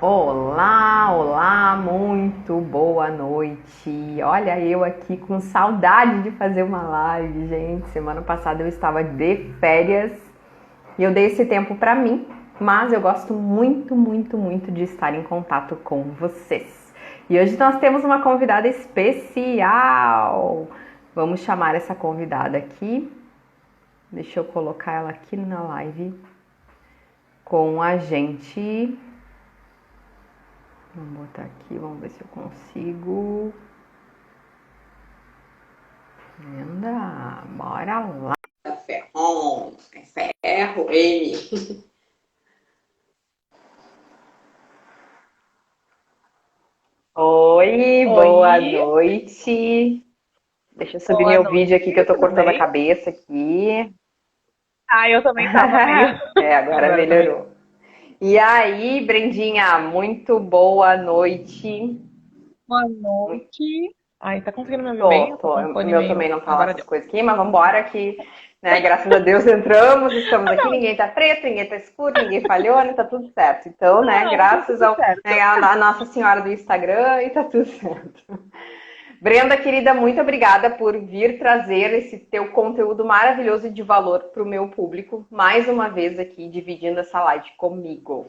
Olá, olá, muito boa noite. Olha, eu aqui com saudade de fazer uma live, gente. Semana passada eu estava de férias e eu dei esse tempo para mim, mas eu gosto muito, muito, muito de estar em contato com vocês. E hoje nós temos uma convidada especial. Vamos chamar essa convidada aqui. Deixa eu colocar ela aqui na live com a gente. Vamos botar aqui, vamos ver se eu consigo. Brenda, bora lá. Ferron, é ferro, ele. Oi, boa Oi, noite. Deixa eu subir boa meu noite, vídeo aqui que eu tô tudo cortando a bem? cabeça aqui. Ah, eu também tava meio. É, agora Agora tá melhor. melhorou. E aí, Brendinha, muito boa noite. Boa noite. Ai, tá conseguindo me ouvir bem? Tô, Eu tô tô. com o O fone meu meio. também não tá lá Agora essas deu. coisas aqui, mas vamos embora que, né, graças a Deus entramos, estamos Ah, aqui, não, ninguém tá preto, ninguém tá escuro, ninguém falhou, né, tá tudo certo. Então, né, não, tá graças tudo ao, certo. né, a Nossa Senhora do Instagram e tá tudo certo. Brenda, querida, muito obrigada por vir trazer esse teu conteúdo maravilhoso e de valor para o meu público, mais uma vez aqui, dividindo essa live comigo.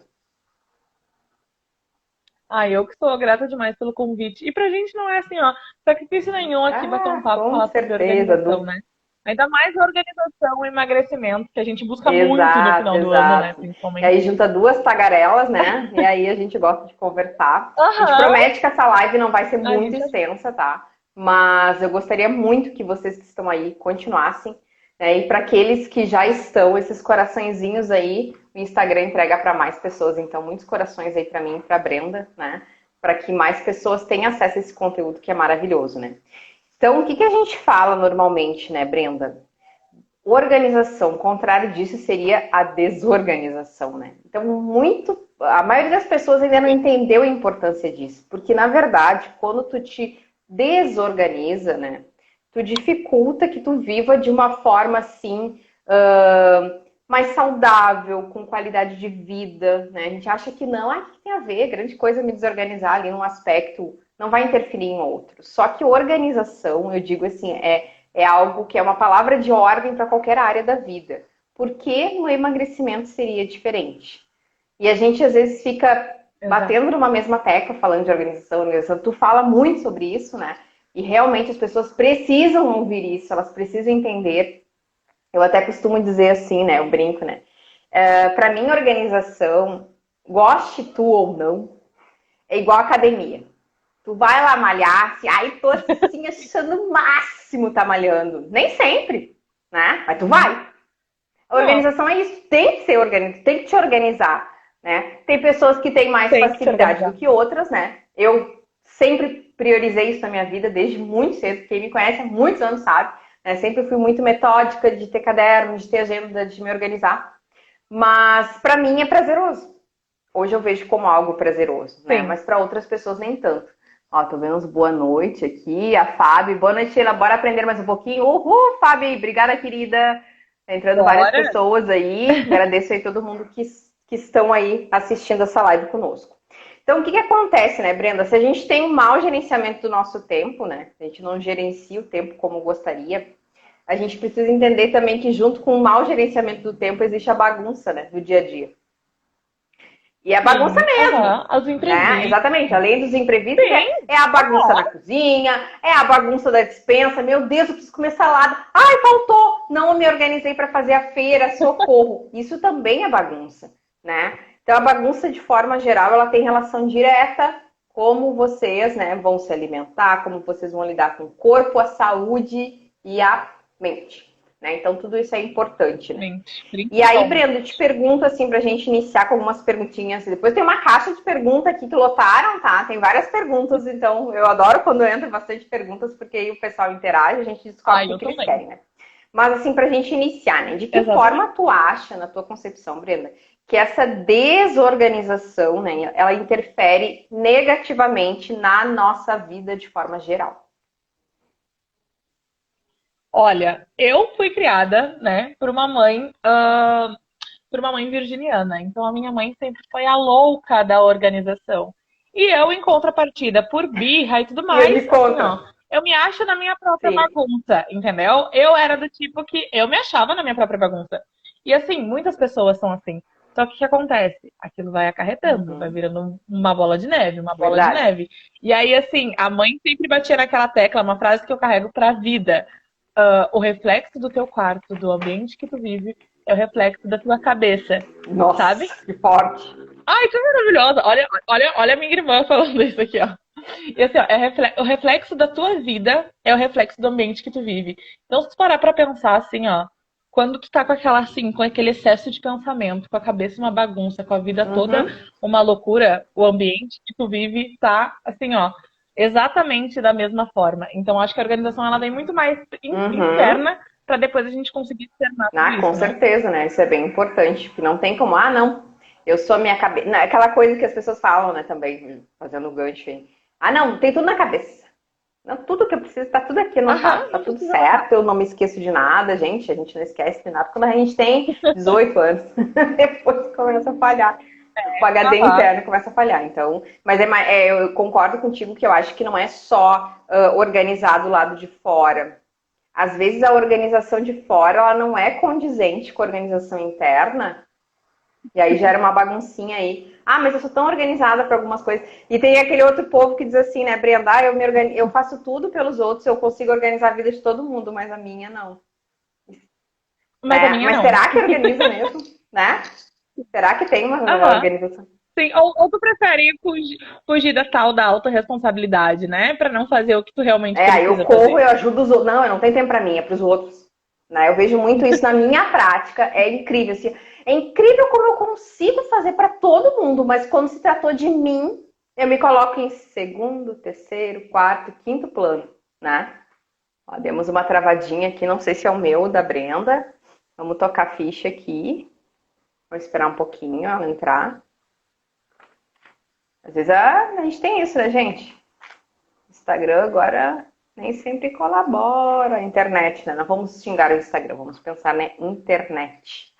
Ah, eu que sou grata demais pelo convite. E pra gente não é assim, ó, sacrifício nenhum aqui bater um Ah, papo, com falar sobre certeza, organização, né? Ainda mais organização e emagrecimento, que a gente busca muito no exato, final do ano, né? exato. E Principalmente. aí junta duas tagarelas, né? E aí a gente gosta de conversar. A gente Aham, promete que essa live não vai ser a muito gente. extensa, tá? Mas eu gostaria muito que vocês que estão aí continuassem. Né? E para aqueles que já estão, esses coraçõezinhos aí, o Instagram entrega para mais pessoas. Então, muitos corações aí para mim e para Brenda, né? Para que mais pessoas tenham acesso a esse conteúdo que é maravilhoso, né? Então, o que que a gente fala normalmente, né, Brenda? Organização, o contrário disso seria a desorganização, né? Então, a maioria das pessoas ainda não entendeu a importância disso, porque na verdade, quando tu te desorganiza, né, tu dificulta que tu viva de uma forma assim mais saudável, com qualidade de vida, né? A gente acha que não, o que tem a ver? Grande coisa me desorganizar ali num aspecto, não vai interferir em outro. Só que organização, eu digo assim, é algo que é uma palavra de ordem para qualquer área da vida. Por que no emagrecimento seria diferente? E a gente às vezes fica Exato. batendo numa mesma tecla falando de organização, organização. Tu fala muito sobre isso, né? E realmente as pessoas precisam ouvir isso, elas precisam entender. Eu até costumo dizer assim, né? Eu brinco, né? Para mim, organização, goste tu ou não, é igual academia. Tu vai lá malhar, assim, ai, tô assim, achando o máximo tá malhando. Nem sempre, né? Mas tu vai. A Não, organização é isso, tem que ser organizado, tem que te organizar, né? Tem pessoas que têm mais tem que se facilidade do organizar. que outras, né? Eu sempre priorizei isso na minha vida desde muito cedo. Quem me conhece há muitos anos sabe, né? Sempre fui muito metódica de ter caderno, de ter agenda, de me organizar. Mas para mim é prazeroso. Hoje eu vejo como algo prazeroso, né? Sim. Mas para outras pessoas nem tanto. Ó, tô vendo uns boa noite aqui, a Fábio. Boa noite, Sheila. Bora aprender mais um pouquinho. Uhul, Fábio. Obrigada, querida. Tá entrando várias Bora. pessoas aí. Agradeço aí todo mundo que estão aí assistindo essa live conosco. Então, o que acontece, né, Brenda? Se a gente tem um mau gerenciamento do nosso tempo, né? A gente não gerencia o tempo como gostaria. A gente precisa entender também que junto com o mau gerenciamento do tempo existe a bagunça, né, do dia a dia. E é bagunça Sim. mesmo, Aham. Os né? Exatamente. imprevistos. Além dos imprevistos, Sim. é a bagunça na Aham. cozinha, é a bagunça da despensa. Meu Deus, eu preciso comer salada. Ai, faltou! Não me organizei para fazer a feira, socorro. Isso também é bagunça, né? Então, a bagunça, de forma geral, ela tem relação direta como vocês, né, vão se alimentar, como vocês vão lidar com o corpo, a saúde e a mente, né? Então, tudo isso é importante, né? Mente, E aí, principalmente. Brenda, eu te pergunto assim, pra gente iniciar com algumas perguntinhas. Depois tem uma caixa de perguntas aqui que lotaram, tá? Tem várias perguntas, então eu adoro quando entra bastante perguntas, porque aí o pessoal interage, a gente descobre o Ai, que, eu que eles também. querem, né? Mas assim, pra gente iniciar, né? De que forma Exatamente. tu acha, na tua concepção, Brenda, que essa desorganização, né, ela interfere negativamente na nossa vida de forma geral? Olha, eu fui criada, né, por uma mãe, por uma mãe virginiana. Então a minha mãe sempre foi a louca da organização. E eu, em contrapartida, por birra e tudo E ele mais, me assim, ó, conta. eu me acho na minha própria Sim. bagunça, entendeu? Eu era do tipo que eu me achava na minha própria bagunça. E assim, muitas pessoas são assim. Só que o que acontece? Aquilo vai acarretando, vai Uhum. virando uma bola de neve, uma bola de Verdade. neve. E aí, assim, a mãe sempre batia naquela tecla, uma frase que eu carrego pra vida. O reflexo do teu quarto, do ambiente que tu vive, é o reflexo da tua cabeça, sabe? Nossa, que forte. Ai, que maravilhosa! Olha a minha irmã falando isso aqui, ó. E assim, ó, o reflexo da tua vida é o reflexo do ambiente que tu vive. Então, se tu parar pra pensar assim, ó, quando tu tá com aquela, assim, com aquele excesso de pensamento, com a cabeça uma bagunça, com a vida toda Uhum. uma loucura, o ambiente que tu vive tá, assim, ó, exatamente da mesma forma. Então, acho que a organização ela vem muito mais Uhum. interna pra depois a gente conseguir externar tudo Ah, com isso, né? certeza, né? Isso é bem importante, porque não tem como, ah, não, eu sou minha cabeça. Aquela coisa que as pessoas falam, né, também, fazendo o gancho aí. Ah, não, tem tudo na cabeça. Não, tudo que eu preciso tá tudo aqui anotado, Aham, tá não tudo precisa anotar. certo, eu não me esqueço de nada, gente. A gente não esquece de nada quando a gente tem 18 anos. Depois começa a falhar. O HD Aham. interno começa a falhar. Então, mas eu concordo contigo que eu acho que não é só organizar do lado de fora. Às vezes a organização de fora ela não é condizente com a organização interna, e aí gera uma baguncinha aí. Ah, mas eu sou tão organizada para algumas coisas. E tem aquele outro povo que diz assim, né, Brenda, eu faço tudo pelos outros, eu consigo organizar a vida de todo mundo, mas a minha não. Mas a Né? minha Mas não. será que organiza mesmo? Né? Será que tem uma Aham. organização? Sim, ou tu prefere fugir da tal da autorresponsabilidade, né? Pra não fazer o que tu realmente É, aí eu precisa corro, fazer. eu ajudo os outros. Não, eu não tenho tempo para mim, é para os outros. Né? Eu vejo muito isso na minha prática, é incrível. Assim, é incrível como eu consigo fazer para todo mundo, mas quando se tratou de mim, eu me coloco em segundo, terceiro, quarto, quinto plano, né? Ó, demos uma travadinha aqui, não sei se é o meu ou da Brenda. Vamos tocar ficha aqui. Vamos esperar um pouquinho ela entrar. Às vezes a gente tem isso, né, gente? Instagram agora nem sempre colabora. A internet, né? Não vamos xingar o Instagram, vamos pensar na internet.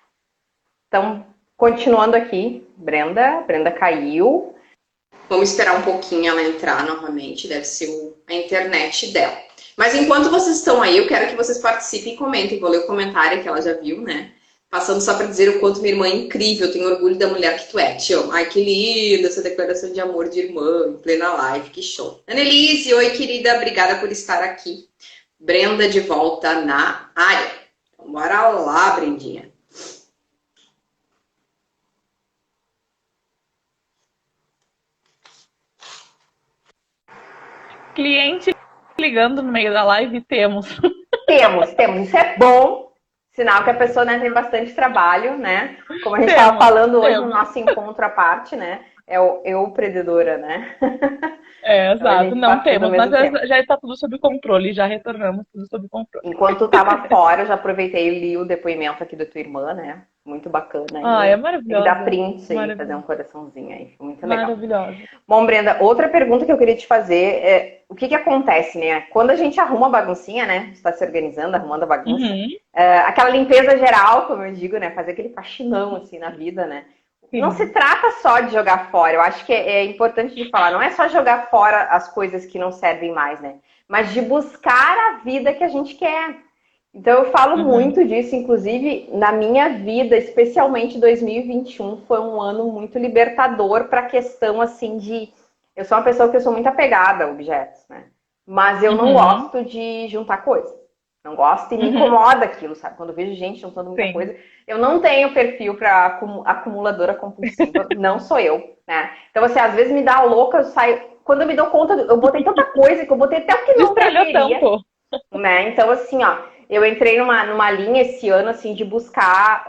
Então, continuando aqui, Brenda caiu. Vamos esperar um pouquinho ela entrar novamente, deve ser a internet dela. Mas enquanto vocês estão aí, eu quero que vocês participem e comentem. Vou ler o comentário que ela já viu, né? Passando só para dizer o quanto minha irmã é incrível, tenho orgulho da mulher que tu é. Te amo. Ai, que linda essa declaração de amor de irmã, em plena live, que show. Annelise, oi querida, obrigada por estar aqui. Brenda de volta na área. Então, bora lá, Brendinha. Cliente ligando no meio da live, temos. Temos. Isso é bom, sinal que a pessoa, né, tem bastante trabalho, né? Como a gente estava Temos, falando hoje no temos. nosso encontro à parte, né? É o eu predadora, né? É, Então a exato, gente não faz tudo ao temos, mas mesmo tempo. já está tudo sob controle, já retornamos tudo sob controle. Enquanto tu estava fora, eu já aproveitei e li o depoimento aqui da tua irmã, né? Muito bacana. Ah, é Ainda tem que dar maravilhosa, print aí, fazer um maravilhosa, coraçãozinho aí. Foi muito legal. maravilhosa. Bom, Brenda, outra pergunta que eu queria te fazer é o que acontece, né? Quando a gente arruma a baguncinha, né? Está se organizando, arrumando a bagunça, Uhum, aquela limpeza geral, como eu digo, né? Fazer aquele faxinão assim na vida, né? Não se sim. trata só de jogar fora. Eu acho que é importante de falar. Não é só jogar fora as coisas que não servem mais, né? Mas de buscar a vida que a gente quer. Então eu falo Uhum. muito disso, inclusive na minha vida, especialmente 2021, foi um ano muito libertador para a questão assim de eu sou uma pessoa que eu sou muito apegada a objetos, né? Mas eu não Uhum, gosto de juntar coisas. Não gosto e me uhum, incomoda aquilo, sabe? Quando eu vejo gente juntando muita sim. coisa, eu não tenho perfil para acumuladora compulsiva, não sou eu, né? Então, assim, às vezes me dá louca, eu saio. Quando eu me dou conta, eu botei tanta coisa que eu botei até o que não Destralhou deveria, tanto. né? Então, assim, ó, eu entrei numa linha esse ano, assim, de buscar,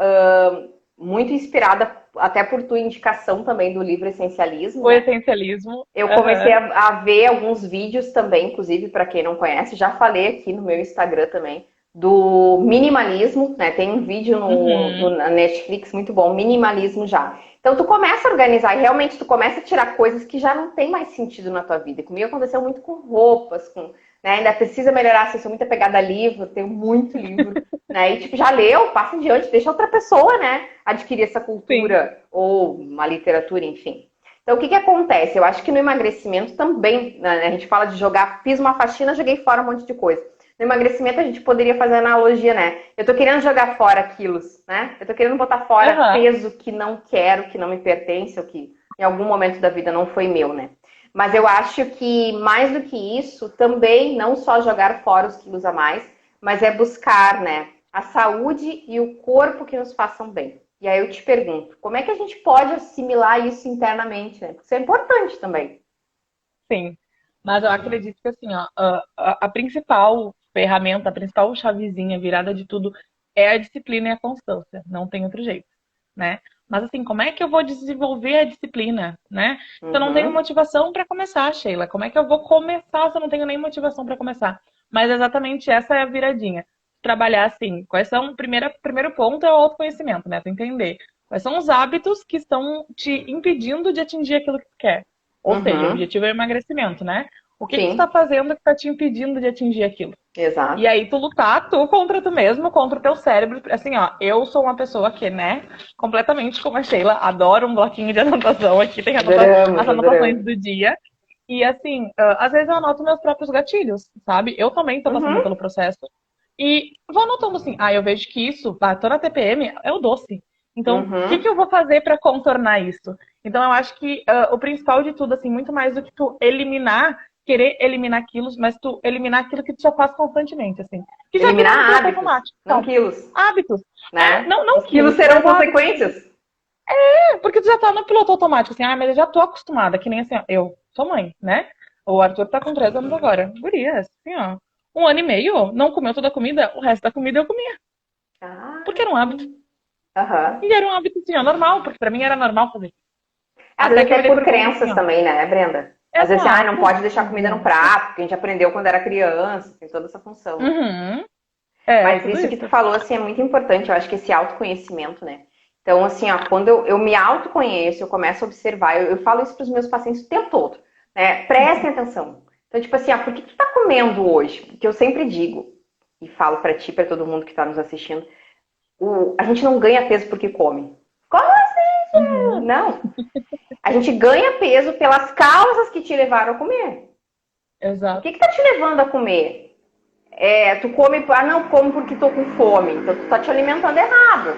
muito inspirada, até por tua indicação também do livro Essencialismo, O né? essencialismo. Eu comecei Aham. a ver alguns vídeos também, inclusive para quem não conhece, já falei aqui no meu Instagram também, do minimalismo, né? Tem um vídeo Uhum. na Netflix muito bom, minimalismo já. Então tu começa a organizar e realmente tu começa a tirar coisas que já não tem mais sentido na tua vida. E comigo aconteceu muito com roupas, com né? Ainda precisa melhorar, se eu sou muito apegada a livro, tenho muito livro, né? E tipo, já leu, passa adiante, deixa outra pessoa, né, adquirir essa Sim. cultura ou uma literatura, enfim. Então, o que que acontece? Eu acho que no emagrecimento também, né, a gente fala de jogar, fiz uma faxina, joguei fora um monte de coisa. No emagrecimento a gente poderia fazer analogia, né? Eu tô querendo jogar fora quilos, né? Eu tô querendo botar fora Aham. peso que não quero, que não me pertence, ou que em algum momento da vida não foi meu, né? Mas eu acho que mais do que isso, também não só jogar fora os quilos a mais, mas é buscar, né, a saúde e o corpo que nos façam bem. E aí eu te pergunto, como é que a gente pode assimilar isso internamente, né? Porque isso é importante também. Sim. Mas eu acredito que assim, ó, a principal ferramenta, a principal chavezinha virada de tudo é a disciplina e a constância. Não tem outro jeito, né? Mas assim, como é que eu vou desenvolver a disciplina, né? Se eu não tenho Uhum, motivação para começar, Sheila, como é que eu vou começar se eu não tenho nem motivação para começar? Mas exatamente essa é a viradinha. Trabalhar assim, quais são, primeiro ponto é o autoconhecimento, né? Tu entender quais são os hábitos que estão te impedindo de atingir aquilo que tu quer. Ou seja, o uhum, objetivo é o emagrecimento, né? O que que tu tá sim, fazendo que tá te impedindo de atingir aquilo? E exato. aí tu lutar, tu contra tu mesmo, contra o teu cérebro. Assim, ó, eu sou uma pessoa que, né, completamente como a Sheila, adoro um bloquinho de anotação aqui, tem Adoramos, as anotações adoramos. do dia. E assim, às vezes eu anoto meus próprios gatilhos, sabe? Eu também tô passando Uhum, pelo processo. E vou anotando assim, eu vejo que isso, tô na TPM, é o doce. Então, o que que uhum. eu vou fazer para contornar isso? Então, eu acho que o principal de tudo, assim, muito mais do que tu eliminar, querer eliminar quilos, mas tu eliminar aquilo que tu já faz constantemente, assim. Que já virou no Eliminar piloto hábitos, automático. não Então, quilos, hábitos. né? Não Os quilos quilos, serão mas hábitos. consequências. Porque tu já tá no piloto automático, assim, mas eu já tô acostumada, que nem assim, ó, eu sou mãe, né? O Arthur tá com 3 anos agora. Gurias, assim, ó. 1 ano e meio, não comeu toda a comida, o resto da comida eu comia. Ah, Porque era um hábito. sim. Aham. E era um hábito, assim, ó, normal, porque pra mim era normal fazer. Às vezes Até que eu até me dei por por conta, assim, crenças ó. também, né, Brenda? Às vezes, não Exato, pode deixar comida no exato. prato, porque a gente aprendeu quando era criança, tem toda essa função, né? Uhum. É, Mas tudo isso que tu isso. falou, assim, é muito importante, eu acho que esse autoconhecimento, né? Então, assim, ó, quando eu me autoconheço, eu começo a observar, eu falo isso para os meus pacientes o tempo todo, né? Prestem atenção. Então, tipo assim, ó, por que tu tá comendo hoje? Porque eu sempre digo, e falo para ti, para todo mundo que tá nos assistindo, a gente não ganha peso porque come. Como assim? Uhum. Não. A gente ganha peso pelas causas que te levaram a comer. O que Exato. que tá te levando a comer? Tu come, não, como porque tô com fome. Então tu tá te alimentando errado.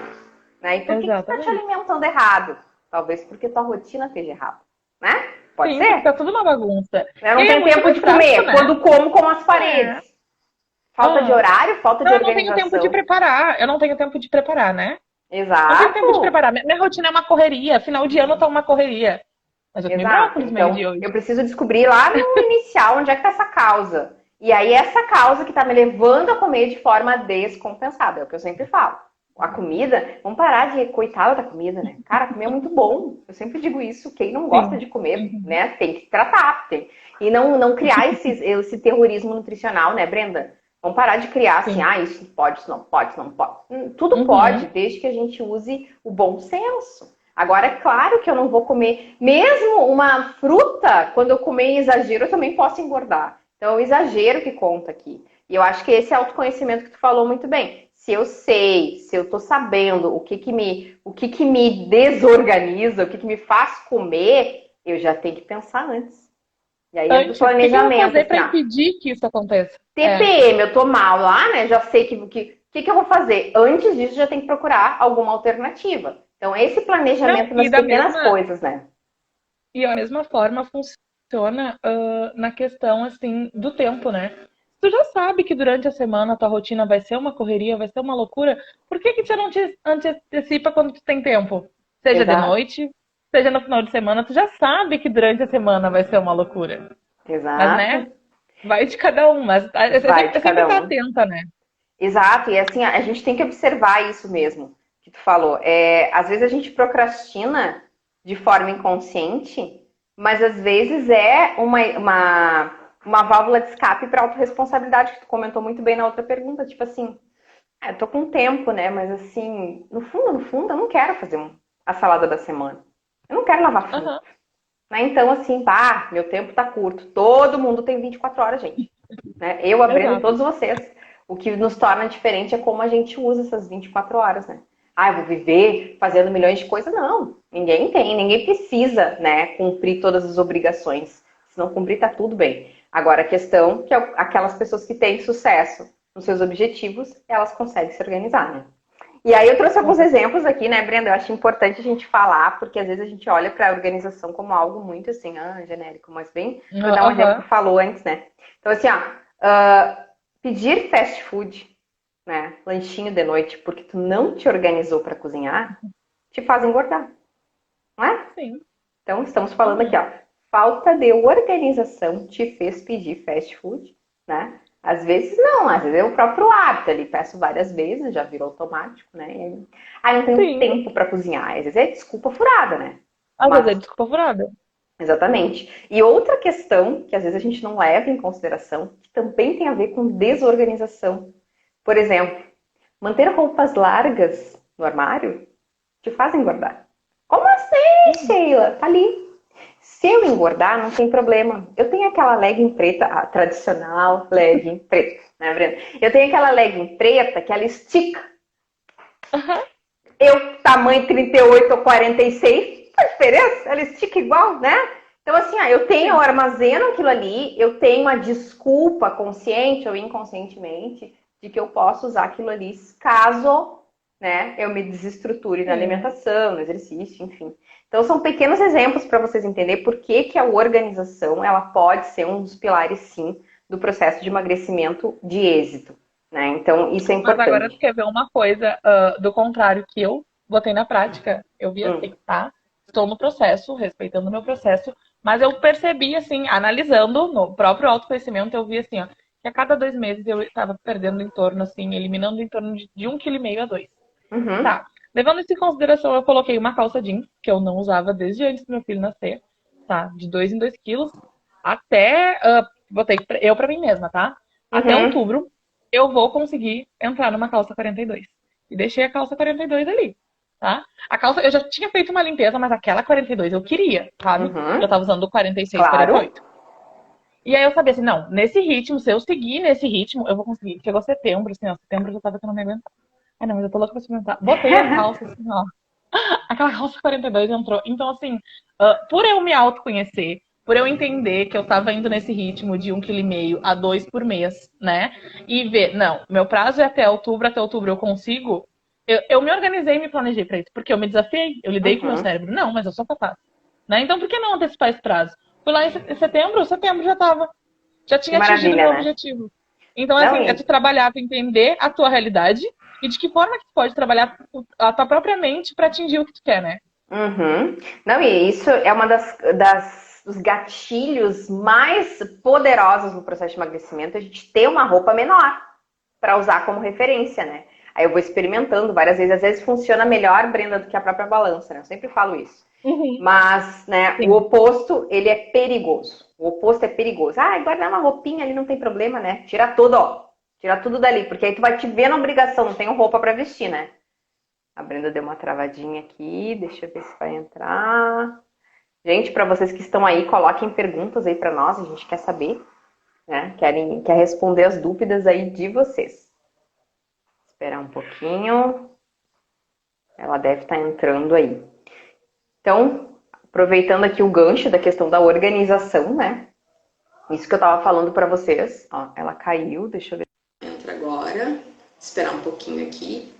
Né? E por que tu tá te Exatamente. alimentando errado? Talvez porque tua rotina esteja errada. Né? Pode Sim, porque tá ser? tudo uma bagunça. Eu E não aí é tenho muito tempo mais de prático, comer. né? Quando como as É. paredes. Falta de Ah. horário, falta de Não, eu não tenho tempo de organização. preparar. Eu não tenho tempo de preparar, né? Não tenho tempo de Exato. preparar. Minha rotina é uma correria. Final de ano tá uma correria. Mas eu comi Exato. brócolis Então, meio-dia hoje. eu preciso descobrir lá no inicial onde é que está essa causa. E aí, essa causa que está me levando a comer de forma descompensada, é o que eu sempre falo. A comida, vamos parar de coitada da comida, né? Cara, comer é muito bom. Eu sempre digo isso. Quem não gosta Sim. de comer, Uhum. né, tem que tratar. E não criar esse terrorismo nutricional, né, Brenda? Vamos parar de criar assim, Sim. isso pode, isso não pode, isso não pode. Tudo pode, Uhum. desde que a gente use o bom senso. Agora, é claro que eu não vou comer, mesmo uma fruta, quando eu comer em exagero, eu também posso engordar. Então, é o exagero que conta aqui. E eu acho que esse autoconhecimento que tu falou muito bem. Se eu sei, se eu tô sabendo o que que me desorganiza, o que que me faz comer, eu já tenho que pensar antes. E aí entra o Antes, o que que eu vou planejamento, fazer assim, para ó. impedir que isso aconteça? É. TPM, eu tô mal lá, né? Já sei que eu vou fazer. Antes disso, já tem que procurar alguma alternativa. Então, esse Não, planejamento e nas da pequenas mesma coisas, né? e a mesma forma funciona na questão assim do tempo, né? Tu já sabe que durante a semana a tua rotina vai ser uma correria, vai ser uma loucura. Por que que você não te antecipa quando tu tem tempo? Seja de Exato, noite, seja no final de semana, tu já sabe que durante a semana vai ser uma loucura. Mas, né, exato. vai de cada um. Mas Vai de é sempre cada estar um. atenta, né? Exato, e assim, a gente tem que observar isso mesmo que tu falou. Às vezes a gente procrastina de forma inconsciente, mas às vezes é uma válvula de escape para autorresponsabilidade, que tu comentou muito bem na outra pergunta. Tipo assim, eu tô com tempo, né? Mas assim, no fundo, eu não quero fazer a salada da semana. Eu não quero lavar fruta. Aham. Né? Então, assim, meu tempo tá curto. Todo mundo tem 24 horas, gente. né? Eu, a Brenda e Exato. todos vocês. O que nos torna diferente é como a gente usa essas 24 horas, né? Ah, eu vou viver fazendo milhões de coisas. Não, ninguém tem, ninguém precisa, né, cumprir todas as obrigações. Se não cumprir, tá tudo bem. Agora, a questão é que aquelas pessoas que têm sucesso nos seus objetivos, elas conseguem se organizar, né? E aí eu trouxe alguns exemplos aqui, né, Brenda? Eu acho importante a gente falar, porque às vezes a gente olha para a organização como algo muito assim, genérico, mas bem, para dar um exemplo que Aham. falou antes, né? Então, assim, pedir fast food, né, lanchinho de noite, porque tu não te organizou para cozinhar, te faz engordar, não é? Sim. Então, estamos falando aqui, Uhum. ó, falta de organização te fez pedir fast food, né? Às vezes não, às vezes é o próprio hábito ali, peço várias vezes, já virou automático, né? E aí, não tenho Sim. tempo para cozinhar, às vezes é desculpa furada, né? Às vezes é Mas, desculpa furada. exatamente. E outra questão que às vezes a gente não leva em consideração, que também tem a ver com desorganização. Por exemplo, manter roupas largas no armário te faz engordar. Como assim, Uhum. Sheila? Tá ali. Se eu engordar, não tem problema. Eu tenho aquela legging preta, a tradicional legging preta, né, Brenda? Eu tenho aquela legging preta que ela estica. Aham. Eu, tamanho 38 ou 46, faz diferença? Ela estica igual, né? Então, assim, eu Sim. armazeno aquilo ali, eu tenho uma desculpa consciente ou inconscientemente de que eu posso usar aquilo ali caso, né, eu me desestruture na Sim. alimentação, no exercício, enfim. Então, são pequenos exemplos para vocês entenderem por que, que a organização ela pode ser um dos pilares, sim, do processo de emagrecimento de êxito. Né? Então, isso é Mas agora tu importante. quer ver uma coisa do contrário que eu botei na prática. Eu vi Hum. assim, tá? Estou no processo, respeitando o meu processo, mas eu percebi, assim, analisando no próprio autoconhecimento, eu vi assim, ó, que a cada 2 meses eu estava perdendo em torno, assim, eliminando em torno de 1,5 kg a 2. Uhum. Tá. Levando isso em consideração, eu coloquei uma calça jeans, que eu não usava desde antes do meu filho nascer, tá? De 2 em 2 quilos, até. Botei eu pra mim mesma, tá? Até Uhum. outubro, eu vou conseguir entrar numa calça 42. E deixei a calça 42 ali, tá? A calça, eu já tinha feito uma limpeza, mas aquela 42 eu queria, sabe? Porque eu Uhum. tava usando 46, Claro. 48. E aí eu sabia assim, não, nesse ritmo, se eu seguir nesse ritmo, eu vou conseguir. Chegou setembro, assim, ó, setembro eu já tava que eu não me aguentava. Ai, não, mas eu tô louca pra experimentar. Botei a calça, assim, ó. Aquela calça 42 entrou. Então, assim, por eu me autoconhecer, por eu entender que eu tava indo nesse ritmo de 1,5 kg a 2 por mês, né? E ver, não, meu prazo é até outubro eu consigo. Eu me organizei e me planejei pra isso, porque eu me desafiei, eu lidei com o meu Uhum. cérebro. Não, mas eu sou capaz. Né? Então, por que não antecipar esse prazo? Fui lá em setembro já tava. Já Que tinha atingido o maravilha, meu né? objetivo. Então, Não, assim, é tu e, trabalhar para entender a tua realidade e de que forma que tu pode trabalhar a tua própria mente para atingir o que tu quer, né? uhum. Não, e isso é uma dos gatilhos mais poderosos no processo de emagrecimento, a gente ter uma roupa menor para usar como referência, né? Aí eu vou experimentando várias vezes, às vezes funciona melhor, Brenda, do que a própria balança, né? Eu sempre falo isso. Uhum. Mas, né, o Sim. oposto, ele é perigoso. O oposto é perigoso. Ah, guardar uma roupinha ali não tem problema, né? Tira tudo, ó. Tira tudo dali, porque aí tu vai te ver na obrigação, não tenho roupa para vestir, né? A Brenda deu uma travadinha aqui, deixa eu ver se vai entrar. Gente, para vocês que estão aí, coloquem perguntas aí para nós, a gente quer saber, né? Quer responder as dúvidas aí de vocês. Esperar um pouquinho. Ela deve estar entrando aí. Então, aproveitando aqui o gancho da questão da organização, né? Isso que eu tava falando para vocês. Ó, ela caiu, deixa eu ver. Entra agora. Esperar um pouquinho aqui.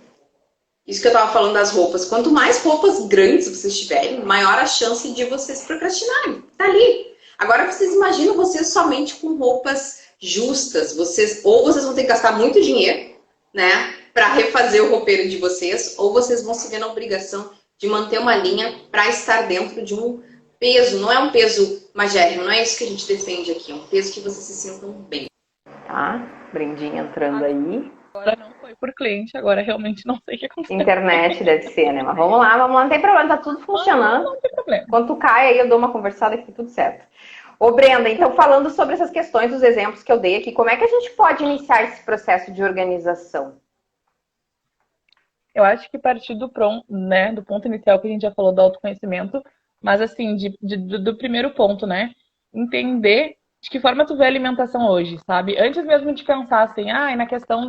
Isso que eu tava falando das roupas. Quanto mais roupas grandes vocês tiverem, maior a chance de vocês procrastinarem. Tá ali. Agora vocês imaginam vocês somente com roupas justas. Vocês vão ter que gastar muito dinheiro, né, para refazer o roupeiro de vocês, ou vocês vão se ver na obrigação de manter uma linha para estar dentro de um peso. Não é um peso magérrimo, não é isso que a gente defende aqui. É um peso que vocês se sintam bem. Tá? Brindinha entrando aí. Agora não foi por cliente, agora realmente não sei o que aconteceu. Internet deve ser, né? Mas vamos lá, não tem problema, tá tudo Mas não, funcionando. não tem problema. Quando tu cai, aí eu dou uma conversada e fica tudo certo. Ô, Brenda, então falando sobre essas questões, dos exemplos que eu dei aqui, como é que a gente pode iniciar esse processo de organização? Eu acho que partir do pronto, né, do ponto inicial que a gente já falou do autoconhecimento, mas assim, do primeiro ponto, né? Entender. de que forma tu vê a alimentação hoje, sabe? Antes mesmo de pensar assim, na questão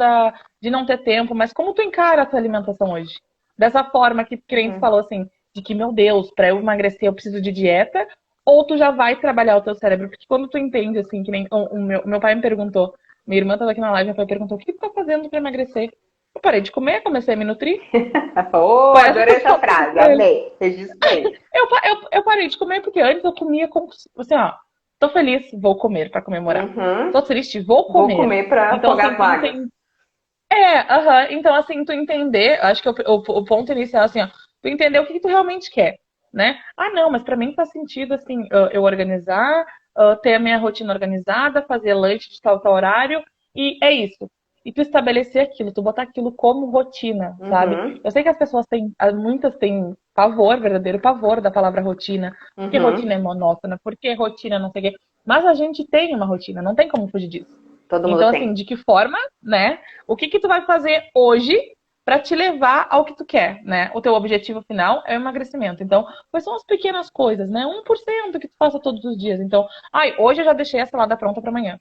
de não ter tempo, mas como tu encara a tua alimentação hoje? Dessa forma que nem tu falou assim, de que, meu Deus, para eu emagrecer eu preciso de dieta, ou tu já vai trabalhar o teu cérebro? Porque quando tu entende, assim, que nem o meu pai me perguntou, minha irmã tava aqui na live, meu pai perguntou, o que tu tá fazendo para emagrecer? Eu parei de comer, comecei a me nutrir. Oh, Foi essa adorei essa resposta frase, pra ele. amei. Registrei. Eu parei de comer porque antes eu comia como assim, ó, tô feliz, vou comer pra comemorar. Tô Uhum. triste, vou Vou comer. comer para Então, afogar assim, as tu mágoas. entende. Então, assim, tu entender, acho que o ponto inicial, assim, ó, tu entender o que tu realmente quer, né? Ah, não, mas pra mim faz sentido, assim, eu organizar, ter a minha rotina organizada, fazer lanche de tal horário, e é isso. E tu estabelecer aquilo, tu botar aquilo como rotina, sabe? Uhum. Eu sei que as pessoas têm, muitas têm pavor, verdadeiro pavor da palavra rotina, porque rotina Uhum. é monótona, porque rotina não sei o quê, mas a gente tem uma rotina, não tem como fugir disso. Todo mundo Então, assim, tem. de que forma, né? O que tu vai fazer hoje para te levar ao que tu quer, né? O teu objetivo final é o emagrecimento. Então, quais são as pequenas coisas, né? 1% que tu faça todos os dias. Então, hoje eu já deixei a salada pronta para amanhã.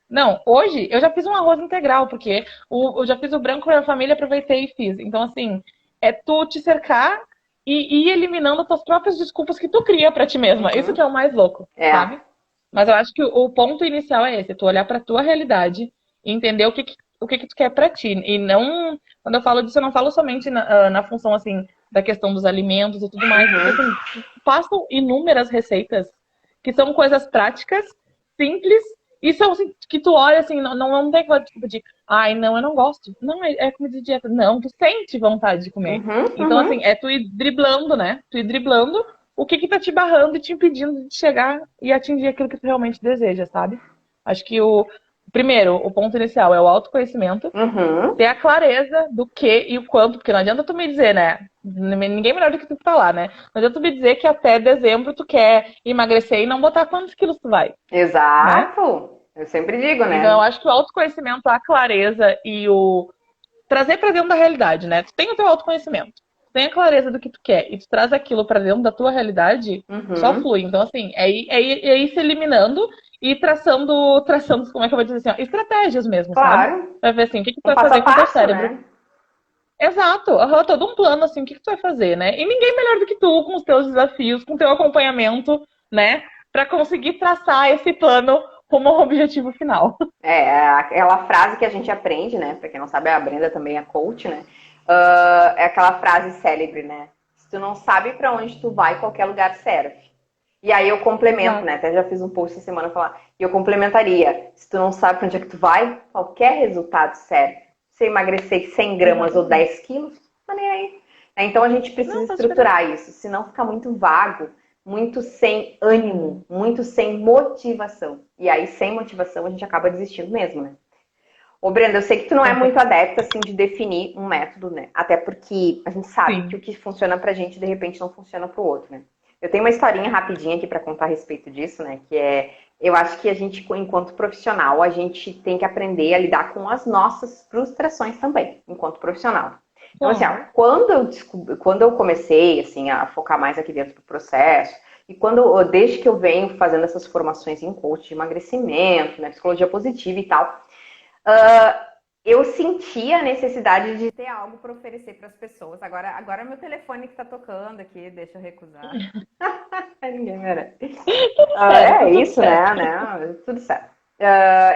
Não, hoje eu já fiz um arroz integral, porque eu já fiz o branco para a família, aproveitei e fiz. Então, assim, é tu te cercar e ir eliminando as tuas próprias desculpas que tu cria para ti mesma. Isso que Uhum. é o mais louco, É. sabe? Mas eu acho que o ponto inicial é esse, é tu olhar pra tua realidade e entender o que tu quer pra ti. E não, quando eu falo disso, eu não falo somente na função, assim, da questão dos alimentos e tudo mais, porque, Uhum. assim, passam inúmeras receitas que são coisas práticas, simples, e são, assim, que tu olha, assim, não tem aquela desculpa de, ai, não, eu não gosto. Não, é comida de dieta. Não, tu sente vontade de comer. Uhum. Então, assim, Uhum. é tu ir driblando, né? Tu ir driblando o que tá te barrando e te impedindo de chegar e atingir aquilo que tu realmente deseja, sabe? Acho que primeiro, o ponto inicial é o autoconhecimento, Uhum. ter a clareza do que e o quanto, porque não adianta tu me dizer, né? Ninguém melhor do que tu falar, né? Não adianta tu me dizer que até dezembro tu quer emagrecer e não botar quantos quilos tu vai, né? Exato. Eu sempre digo, Então eu né? acho que o autoconhecimento, a clareza e o trazer pra dentro da realidade, né? Tu tem o teu autoconhecimento, tu tem a clareza do que tu quer e tu traz aquilo pra dentro da tua realidade, só Uhum. flui. Então, assim, é ir se eliminando e traçando, como é que eu vou dizer assim, ó, estratégias mesmo, sabe? Claro. Pra ver assim, o que que tu Um vai passo a fazer com o teu passo, cérebro. né? Exato, todo um plano, assim, o que que tu vai fazer, né? E ninguém melhor do que tu, com os teus desafios, com o teu acompanhamento, né? Pra conseguir traçar esse plano como objetivo final. É aquela frase que a gente aprende, né? Pra quem não sabe, a Brenda também é coach, né? É aquela frase célebre, né? Se tu não sabe pra onde tu vai, qualquer lugar serve. E aí eu complemento, Exato. né? Até já fiz um post essa semana falar. E eu complementaria. Se tu não sabe pra onde é que tu vai, qualquer resultado serve. Se emagrecer 100 gramas ou Exatamente. 10 quilos, tá nem aí. Então a gente precisa Não, faz diferença. estruturar isso, senão fica muito vago, muito sem ânimo, muito sem motivação. E aí, sem motivação, a gente acaba desistindo mesmo, né? Ô, Brenda, eu sei que tu não é Com muito certeza. adepta, assim, de definir um método, né? Até porque a gente sabe que o Sim. que funciona pra gente, de repente, não funciona pro outro, né? Eu tenho uma historinha rapidinha aqui pra contar a respeito disso, né? Que é, eu acho que a gente, enquanto profissional, a gente tem que aprender a lidar com as nossas frustrações também, enquanto profissional. Então, assim, ó, Claro. quando eu comecei, assim, a focar mais aqui dentro do processo, e desde que eu venho fazendo essas formações em coach de emagrecimento, né, psicologia positiva e tal, eu senti a necessidade de ter algo para oferecer para as pessoas. Agora meu telefone que está tocando aqui, deixa eu recusar. Ninguém merece. Tudo É certo, tudo isso, certo. né? Tudo certo.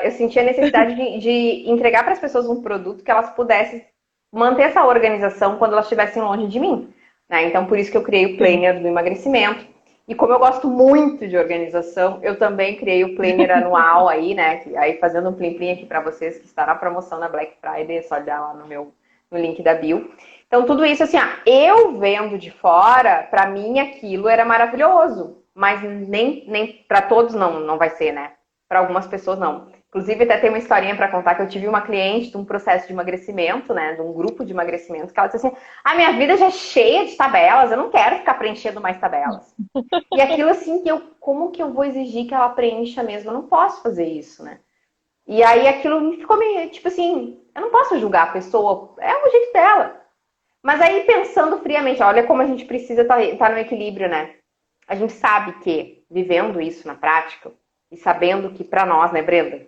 Eu senti a necessidade de entregar para as pessoas um produto que elas pudessem manter essa organização quando elas estivessem longe de mim. Né? Então, por isso que eu criei o Sim. planner do emagrecimento. E como eu gosto muito de organização, eu também criei o planner anual aí, né? Aí fazendo um plim-plim aqui para vocês, que está na promoção na Black Friday, é só olhar lá no link da bio. Então, tudo isso, assim, eu vendo de fora, para mim aquilo era maravilhoso. Mas nem para todos não vai ser, né? Para algumas pessoas não. Inclusive, até tem uma historinha para contar que eu tive uma cliente de um processo de emagrecimento, né? De um grupo de emagrecimento, que ela disse assim: a minha vida já é cheia de tabelas, eu não quero ficar preenchendo mais tabelas. E aquilo assim, como que eu vou exigir que ela preencha mesmo? Eu não posso fazer isso, né? E aí aquilo me ficou meio, tipo assim, eu não posso julgar a pessoa, é o jeito dela. Mas aí pensando friamente, olha como a gente precisa estar no equilíbrio, né? A gente sabe que, vivendo isso na prática, e sabendo que para nós, né, Brenda,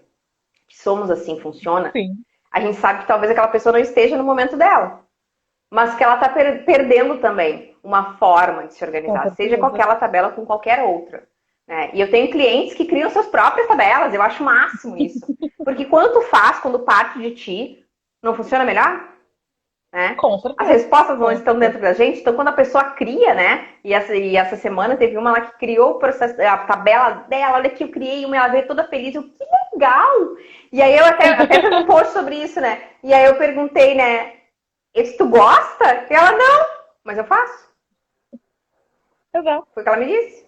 que somos assim, funciona, Sim, a gente sabe que talvez aquela pessoa não esteja no momento dela, mas que ela está perdendo também uma forma de se com organizar, seja com certeza. aquela tabela ou com qualquer outra. Né? E eu tenho clientes que criam suas próprias tabelas, eu acho o máximo isso. Porque quando tu faz, quando parte de ti, não funciona melhor? Né? Com As certeza. respostas não Com estão certeza. dentro da gente, então quando a pessoa cria, né? E essa semana teve uma lá que criou o processo, a tabela dela, olha que eu criei uma, ela veio toda feliz, eu, que legal! E aí eu até fiz um post sobre isso, né? E aí eu perguntei, né? Se tu gosta? E ela, não, mas eu faço. Exato. Foi o que ela me disse.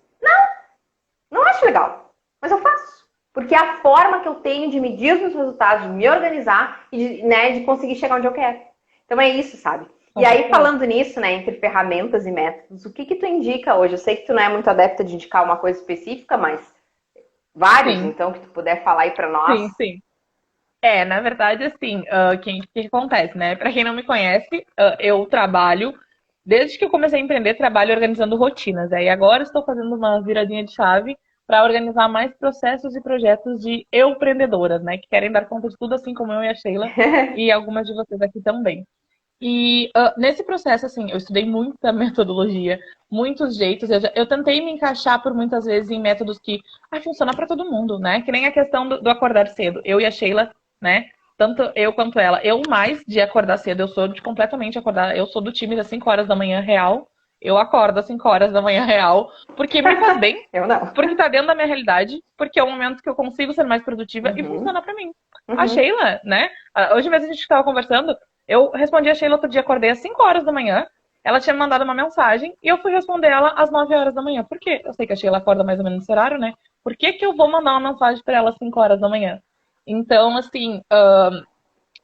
Não acho legal, mas eu faço. Porque é a forma que eu tenho de medir os meus resultados, de me organizar e de, né, de conseguir chegar onde eu quero. Então é isso, sabe? E Com aí, certeza. falando nisso, né, entre ferramentas e métodos, o que que tu indica hoje? Eu sei que tu não é muito adepta de indicar uma coisa específica, mas vários, Sim, então, que tu puder falar aí pra nós. sim, sim. Na verdade, assim, que acontece, né? Pra quem não me conhece, eu trabalho, desde que eu comecei a empreender, trabalho organizando rotinas. Aí agora estou fazendo uma viradinha de chave para organizar mais processos e projetos de empreendedoras, né? Que querem dar conta de tudo, assim como eu e a Sheila, e algumas de vocês aqui também. E nesse processo, assim, eu estudei muita metodologia, muitos jeitos. Eu tentei me encaixar por muitas vezes em métodos que funciona para todo mundo, né? Que nem a questão do acordar cedo. Eu e a Sheila, né? Tanto eu quanto ela. Eu mais de acordar cedo, eu sou de completamente acordar. Eu sou do time das 5 horas da manhã real. Eu acordo às 5 horas da manhã real, porque me faz bem, Eu não. porque tá dentro da minha realidade, porque é o momento que eu consigo ser mais produtiva e Uhum, funciona para mim. A uhum. Sheila, né? Hoje mesmo a gente estava conversando. Eu respondi a Sheila outro dia, acordei às 5 horas da manhã. Ela tinha me mandado uma mensagem e eu fui responder ela às 9 horas da manhã. Por quê? Eu sei que a Sheila acorda mais ou menos nesse horário, né? Por que que eu vou mandar uma mensagem para ela às 5 horas da manhã? Então, assim,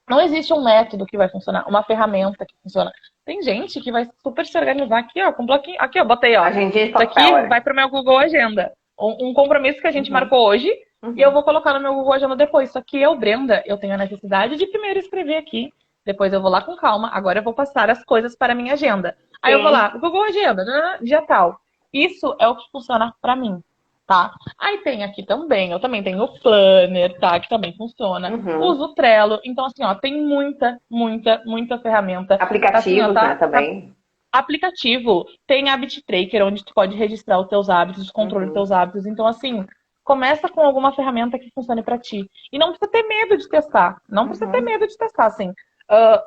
não existe um método que vai funcionar, uma ferramenta que funciona. Tem gente que vai super se organizar aqui, ó, com um bloquinho. Aqui, ó, botei, ó. Agendinha de Isso aqui papel, vai né? pro meu Google Agenda. Um compromisso que a gente Uhum, marcou hoje e eu uhum. vou colocar no meu Google Agenda depois. Só que eu, Brenda, eu tenho a necessidade de primeiro escrever aqui. Depois eu vou lá com calma. Agora eu vou passar as coisas para a minha agenda. Aí eu vou lá, Sim. Google Agenda, dia tal. Isso é o que funciona para mim, tá? Aí tem aqui também, eu também tenho o Planner, tá? Que também funciona. Uhum. Uso o Trello. Então, assim, ó, tem muita, muita, muita ferramenta. Assim, ó, Aplicativos, né, tá também. aplicativo. Tem Habit Tracker, onde tu pode registrar os teus hábitos, o controle dos Uhum. teus hábitos. Então, assim, começa com alguma ferramenta que funcione para ti. E não precisa ter medo de testar. Não precisa ter Uhum. medo de testar, assim.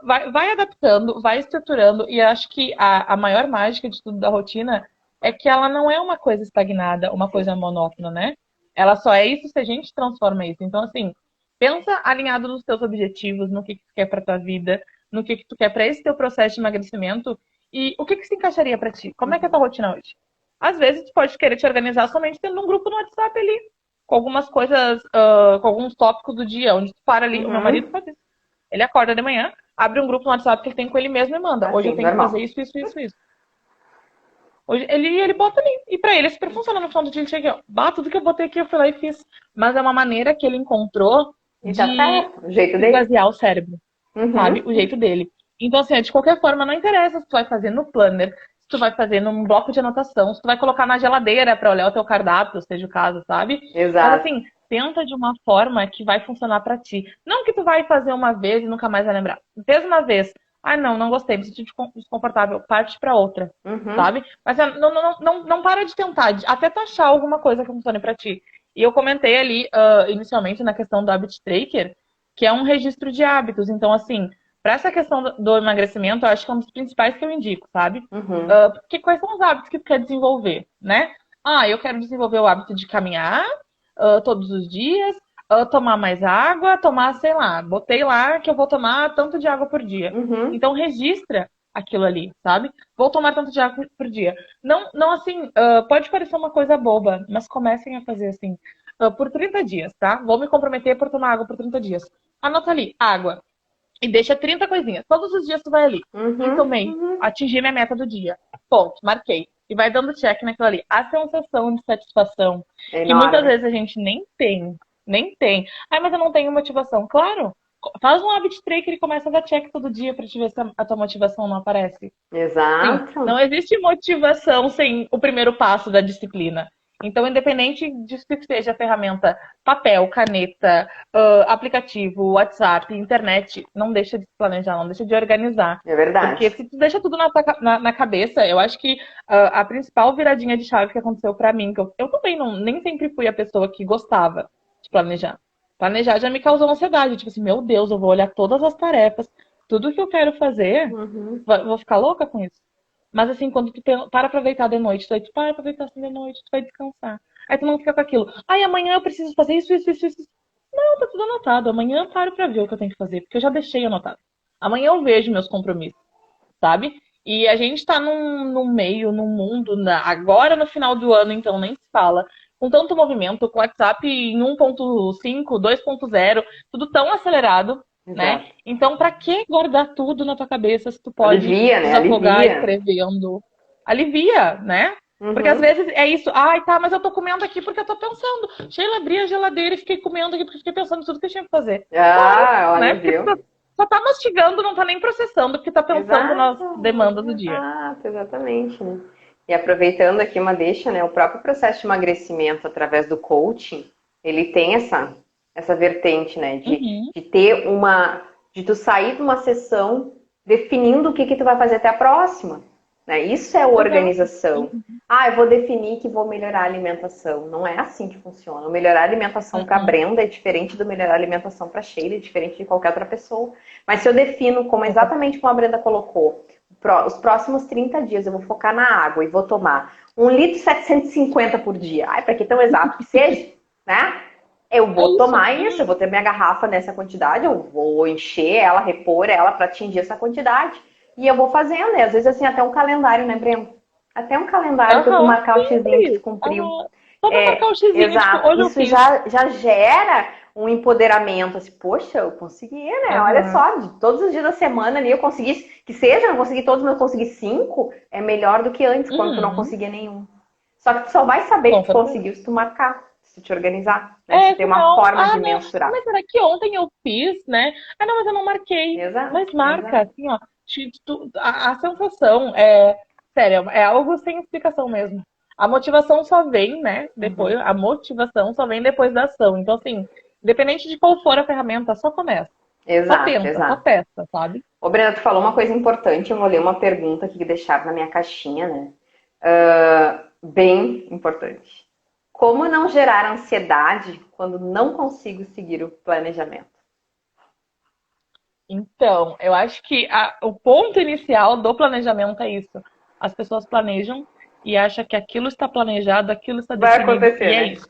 Vai adaptando, vai estruturando. E acho que a maior mágica de tudo da rotina é que ela não é uma coisa estagnada, uma Sim. coisa monótona, né? Ela só é isso se a gente transforma isso. Então, assim, pensa alinhado nos teus objetivos, no que tu quer para tua vida, no que tu quer para esse teu processo de emagrecimento e o que que se encaixaria para ti? Como é que é a tua Uhum. rotina hoje? Às vezes tu pode querer te organizar somente tendo um grupo no WhatsApp ali, com algumas coisas, com alguns tópicos do dia, onde tu para ali. O meu marido Uhum. faz isso. Ele acorda de manhã, abre um grupo no WhatsApp que ele tem com ele mesmo e manda. Hoje eu Assim, tenho que fazer normal. isso, isso, isso, isso. Hoje ele bota ali. E pra ele super funciona no final do dia. Ele chega, ó, tudo que eu botei aqui eu fui lá e fiz. Mas é uma maneira que ele encontrou E tá de certo, o jeito dele. esvaziar o cérebro, sabe? Uhum. O jeito dele. Então, assim, de qualquer forma, não interessa se tu vai fazer no planner, se tu vai fazer num bloco de anotação, se tu vai colocar na geladeira para olhar o teu cardápio, seja o caso, sabe? Mas, Exato. assim, tenta de uma forma que vai funcionar para ti. Não que tu vai fazer uma vez e nunca mais vai lembrar. Fez uma vez. Ah, não gostei, me senti desconfortável. Parte para outra, Uhum. sabe? Mas não para de tentar, até tu achar alguma coisa que funcione para ti. E eu comentei ali, inicialmente, na questão do Habit Tracker, que é um registro de hábitos. Então, assim, para essa questão do emagrecimento, eu acho que é um dos principais que eu indico, sabe? Uhum. Porque quais são os hábitos que tu quer desenvolver, né? Ah, eu quero desenvolver o hábito de caminhar todos os dias, tomar mais água, tomar, sei lá, botei lá que eu vou tomar tanto de água por dia. Uhum. Então, registra aquilo ali, sabe? Vou tomar tanto de água por dia. Não assim, pode parecer uma coisa boba, mas comecem a fazer assim, por 30 dias, tá? Vou me comprometer por tomar água por 30 dias. Anota ali, água. E deixa 30 coisinhas. Todos os dias tu vai ali. Uhum. Tomei. Uhum. Atingi minha meta do dia. Ponto. Marquei. E vai dando check naquilo ali. A sensação de satisfação, É que muitas enorme. vezes a gente nem tem. Nem tem. Ah, mas eu não tenho motivação. Claro. Faz um habit tracker e começa a dar check todo dia pra te ver se a tua motivação não aparece. Sim, Exato. não existe motivação sem o primeiro passo da disciplina. Então, independente disso que seja a ferramenta papel, caneta, aplicativo, WhatsApp, internet, não deixa de se planejar, não deixa de organizar. É verdade. Porque se tu deixa tudo na cabeça, eu acho que a principal viradinha de chave que aconteceu pra mim, que eu também nem sempre fui a pessoa que gostava de planejar. Planejar já me causou ansiedade, tipo assim, meu Deus, eu vou olhar todas as tarefas, tudo que eu quero fazer, vou ficar louca com isso. Mas assim, quando tu para pra deitar de noite, tu para pra deitar assim de noite, tu vai descansar. Aí tu não fica com aquilo. Ai, amanhã eu preciso fazer isso, isso, isso, isso. Não, tá tudo anotado. Amanhã eu paro pra ver o que eu tenho que fazer, porque eu já deixei anotado. Amanhã eu vejo meus compromissos, sabe? E a gente tá num meio, num mundo, agora no final do ano, então nem se fala, com tanto movimento, com o WhatsApp em 1.5, 2.0, tudo tão acelerado, né? Então, pra que guardar tudo na tua cabeça se tu pode Alivia, né? desafogar Alivia. escrevendo? Alivia, né? Porque às vezes é isso. Ai, tá, mas eu tô comendo aqui porque eu tô pensando. Sheila, abri a geladeira e fiquei comendo aqui porque fiquei pensando em tudo que eu tinha que fazer. Ah, olha, Né? viu? Porque só tá mastigando, não tá nem processando, porque tá pensando nas demandas do dia. Exatamente, né? E aproveitando aqui uma deixa, né? O próprio processo de emagrecimento através do coaching, ele tem essa vertente, né? De ter de tu sair de uma sessão definindo o que tu vai fazer até a próxima. Né? Isso é organização. Eu vou definir que vou melhorar a alimentação. Não é assim que funciona. O melhorar a alimentação para a Brenda é diferente do melhorar a alimentação para a Sheila, é diferente de qualquer outra pessoa. Mas se eu defino, exatamente como a Brenda colocou, os próximos 30 dias eu vou focar na água e vou tomar 1,750 litros por dia. Para que tão exato que seja, né? Eu vou tomar isso, eu vou ter minha garrafa nessa quantidade, eu vou encher ela, repor ela para atingir essa quantidade. E eu vou fazendo, né? Às vezes assim, até um calendário, né, Breno? Até um calendário para tu marcar o xizinho que tu cumpriu. Só pra marcar o xizinho, exato. Tipo, hoje isso eu fiz. já gera um empoderamento, assim, poxa, eu consegui, né? Olha só, de todos os dias da semana ali eu consegui, que seja, não consegui todos, mas eu consegui 5, é melhor do que antes, quando tu não conseguia nenhum. Só que tu só vai saber que tu conseguiu se tu marcar, se tu te organizar, né? Se ter uma forma de mensurar. Mas será que ontem eu fiz, né? Não, mas eu não marquei. Exato, Mas marca, exato. assim, ó. A sensação sério, é algo sem explicação mesmo. A motivação só vem, né? Depois, a motivação só vem depois da ação. Então, assim, independente de qual for a ferramenta, só começa. Exato, só tenta, exato. Só testa, sabe? Ô, Brenda, tu falou uma coisa importante, eu vou ler uma pergunta aqui que deixaram na minha caixinha, né? Bem importante. Como não gerar ansiedade quando não consigo seguir o planejamento? Então, eu acho que o ponto inicial do planejamento é isso. As pessoas planejam e acham que aquilo está planejado, aquilo está definido. Vai acontecer, e é né? isso.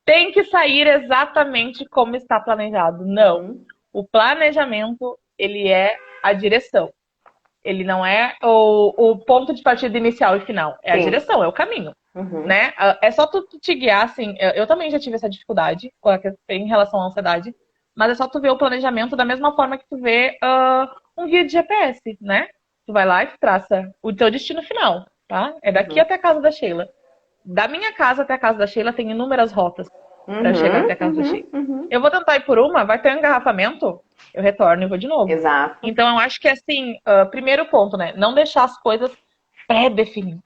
Tem que sair exatamente como está planejado. Não. O planejamento, ele é a direção. Ele não é o ponto de partida inicial e final. É a direção, é o caminho. Né? É só tu te guiar, assim. Eu também já tive essa dificuldade em relação à ansiedade. Mas é só tu ver o planejamento da mesma forma que tu vê um guia de GPS, né? Tu vai lá e tu traça o teu destino final, tá? É daqui até a casa da Sheila. Da minha casa até a casa da Sheila tem inúmeras rotas para chegar até a casa da Sheila. Eu vou tentar ir por uma, vai ter um engarrafamento, eu retorno e vou de novo. Exato. Então eu acho que assim, primeiro ponto, né? Não deixar as coisas pré-definidas.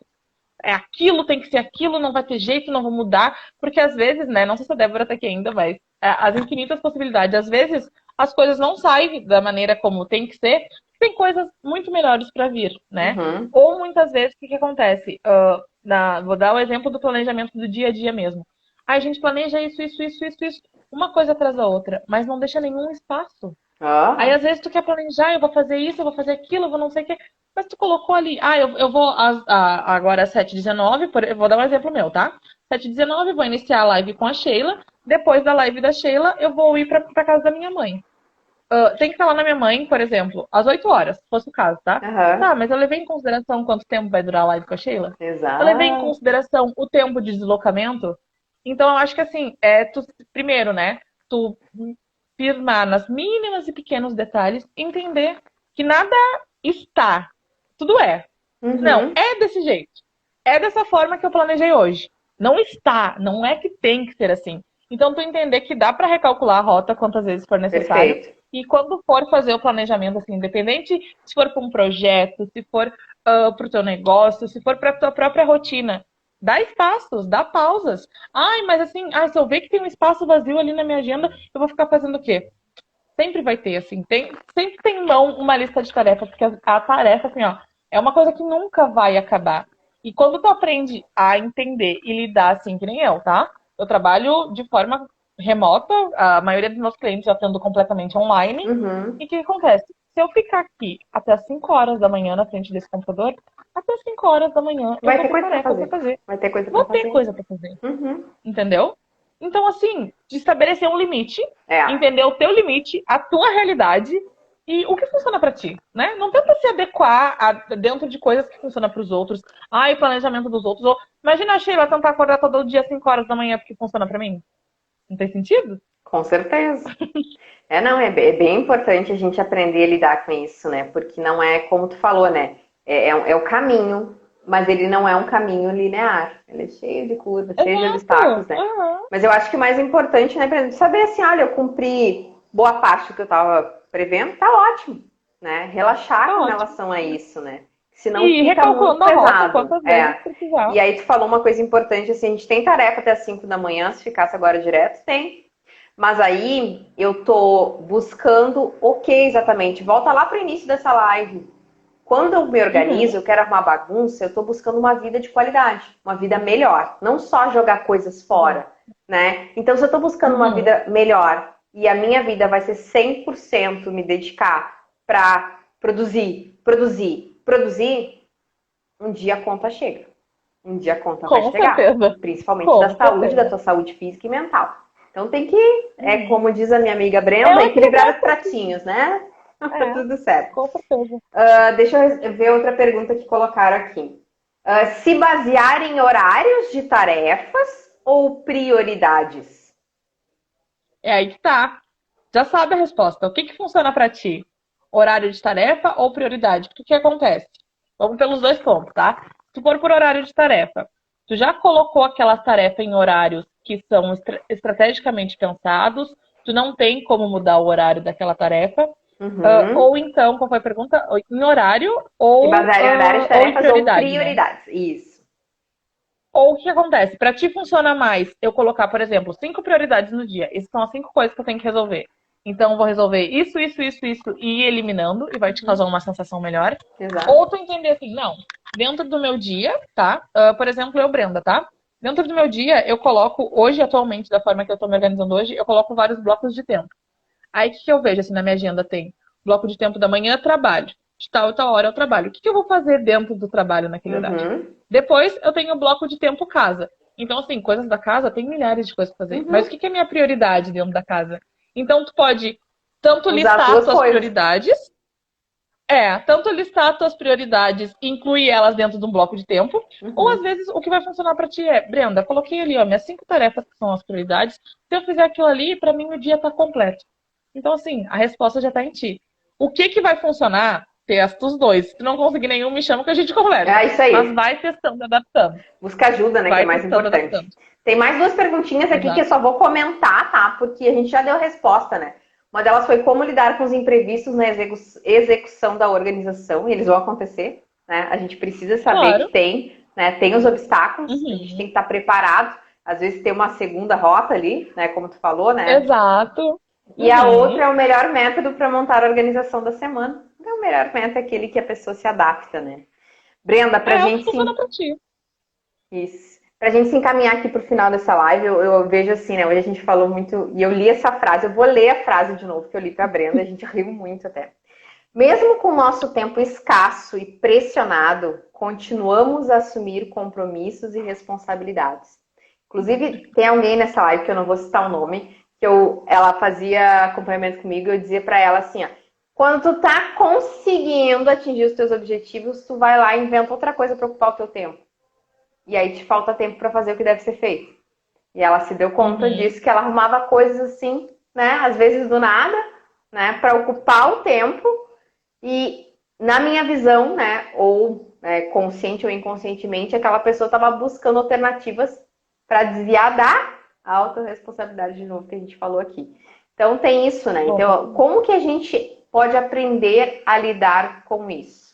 Aquilo tem que ser aquilo, não vai ter jeito, não vou mudar, porque às vezes, né, não sei se a Débora tá aqui ainda, mas as infinitas possibilidades, às vezes as coisas não saem da maneira como tem que ser, tem coisas muito melhores para vir, né? Ou muitas vezes, o que acontece? Vou dar o exemplo do planejamento do dia a dia mesmo. A gente planeja isso, uma coisa atrás da outra, mas não deixa nenhum espaço. Aí às vezes tu quer planejar, eu vou fazer isso, eu vou fazer aquilo, eu vou não sei o que. Mas tu colocou ali, eu vou agora às 7h19, eu vou dar um exemplo meu, tá? 7h19, vou iniciar a live com a Sheila. Depois da live da Sheila, eu vou ir pra casa da minha mãe. Tem que estar lá na minha mãe, por exemplo, às 8 horas, se fosse o caso, tá? Tá, mas eu levei em consideração quanto tempo vai durar a live com a Sheila? Exato. Eu levei em consideração o tempo de deslocamento? Então eu acho que assim, primeiro, né? Tu firmar nas mínimas e pequenos detalhes, entender que nada está, tudo é. Não, é desse jeito. É dessa forma que eu planejei hoje. Não está, não é que tem que ser assim. Então, tu entender que dá para recalcular a rota quantas vezes for necessário. Perfeito. E quando for fazer o planejamento, assim, independente se for para um projeto, se for para o teu negócio, se for para tua própria rotina, Dá espaços, dá pausas. Ai, mas assim, se eu ver que tem um espaço vazio ali na minha agenda, eu vou ficar fazendo o quê? Sempre vai ter, assim, sempre tem em mão uma lista de tarefas, porque a tarefa, assim, ó, é uma coisa que nunca vai acabar. E quando tu aprende a entender e lidar assim, que nem eu, tá? Eu trabalho de forma remota, a maioria dos meus clientes já estando completamente online. Uhum. E o que acontece? Se eu ficar aqui até as 5 horas da manhã na frente desse computador, até as 5 horas da manhã eu Vai vou ter ter coisa para tarefa pra fazer. fazer. Vai ter coisa para Vou ter fazer. coisa pra fazer. Uhum. Entendeu? Então, assim, de estabelecer um limite, É. entender o teu limite, a tua realidade e o que funciona pra ti, né? Não tenta se adequar dentro de coisas que funcionam pros outros. Ai, planejamento dos outros. Ou, imagina a Sheila tentar acordar todo dia às 5 horas da manhã porque funciona pra mim. Não tem sentido? Com certeza. Não, é bem importante a gente aprender a lidar com isso, né? Porque não é como tu falou, né? É o caminho, mas ele não é um caminho linear. Ele é cheio de curvas, cheio de obstáculos, Exato. né? Uhum. Mas eu acho que o mais importante, né, pra saber assim, olha, eu cumpri boa parte do que eu estava prevendo, tá ótimo, né? Relaxar Tá com ótimo. relação a isso, né? Senão E fica muito recalculando a rota pesado. quantas vezes É. precisar. E aí tu falou uma coisa importante, assim, a gente tem tarefa até as 5 da manhã, se ficasse agora direto, tem. Mas aí eu tô buscando o que exatamente? Volta lá pro início dessa live. Quando eu me Uhum. organizo, eu quero arrumar bagunça, eu tô buscando uma vida de qualidade, uma vida melhor, não só jogar coisas fora, né? Então, se eu tô buscando uma Uhum. vida melhor e a minha vida vai ser 100% me dedicar para produzir, produzir, produzir, um dia a conta chega. Um dia a conta vai Com chegar, certeza. principalmente Com da certeza. tua saúde física e mental. Então tem que, Uhum. como diz a minha amiga É Brenda, eu equilibrar equilibrar os tudo. pratinhos, né? Tá É, tudo certo. com certeza. Deixa eu ver outra pergunta que colocaram aqui. Se basear em horários de tarefas ou prioridades? É aí que tá. Já sabe a resposta. O que que funciona pra ti? Horário de tarefa ou prioridade? Porque o que acontece? Vamos pelos dois pontos, tá? Se for por horário de tarefa, tu já colocou aquela tarefa em horários que são estrategicamente pensados, tu não tem como mudar o horário daquela tarefa. Uhum. Ou então, qual foi a pergunta? Em horário Se basear em horários de ou em tarefas ou prioridade, né? prioridades. Isso. Ou o que acontece? Para ti funciona mais eu colocar, por exemplo, 5 prioridades no dia. Essas são as 5 coisas que eu tenho que resolver. Então, eu vou resolver isso e ir eliminando, e vai te Uhum. causar uma sensação melhor. Exato. Ou tu entender assim, não, dentro do meu dia, tá? Por exemplo, eu, Brenda, tá? Dentro do meu dia, eu coloco, hoje, atualmente, da forma que eu tô me organizando hoje, eu coloco vários blocos de tempo. Aí o que que eu vejo assim na minha agenda? Tem bloco de tempo da manhã, trabalho. De tal e tal hora eu trabalho. O que que eu vou fazer dentro do trabalho naquele horário? Uhum. Depois eu tenho o bloco de tempo casa. Então, assim, coisas da casa, tem milhares de coisas pra fazer. Mas o Uhum. que que é minha prioridade dentro da casa? Então, tu pode tanto Usar as listar as duas tuas coisas. prioridades, tanto listar as tuas prioridades e incluir elas dentro de um bloco de tempo, ou às Uhum. vezes o que vai funcionar pra ti é, Brenda, coloquei ali, ó, minhas 5 tarefas que são as prioridades. Se eu fizer aquilo ali, pra mim o dia tá completo. Então, assim, a resposta já está em ti. O que que vai funcionar? Testa os dois. Se tu não conseguir nenhum, me chama que a gente conversa. É isso Mas aí. vai testando, adaptando. Busca ajuda, né? Que é Vai mais testando, importante. adaptando. Tem mais duas perguntinhas aqui que eu Exato. só vou comentar, tá? Porque a gente já deu resposta, né? Uma delas foi como lidar com os imprevistos na execução da organização, e eles vão acontecer, né? A gente precisa saber que Claro. tem, né? Tem os obstáculos, a gente tem Uhum. que estar preparado. Às vezes tem uma segunda rota ali, né? Como tu falou, né? Exato. E a outra Uhum. é o melhor método para montar a organização da semana. Então, o melhor método é aquele que a pessoa se adapta, né? Brenda, pra É o que gente funciona sim. pra ti. Isso. Pra gente se encaminhar aqui pro final dessa live, eu vejo assim, né? Hoje a gente falou muito, e eu li essa frase, eu vou ler a frase de novo que eu li pra Brenda, a gente riu muito até. Mesmo com o nosso tempo escasso e pressionado, continuamos a assumir compromissos e responsabilidades. Inclusive, tem alguém nessa live, que eu não vou citar o nome, ela fazia acompanhamento comigo e eu dizia pra ela assim, ó, quando tu tá conseguindo atingir os teus objetivos, tu vai lá e inventa outra coisa pra ocupar o teu tempo. E aí te falta tempo para fazer o que deve ser feito. E ela se deu conta Uhum. disso, que ela arrumava coisas assim, né? Às vezes do nada, né? Para ocupar o tempo. E na minha visão, né? Ou consciente ou inconscientemente, aquela pessoa estava buscando alternativas para desviar da autorresponsabilidade de novo que a gente falou aqui. Então tem isso, né? Então, Bom, como que a gente pode aprender a lidar com isso?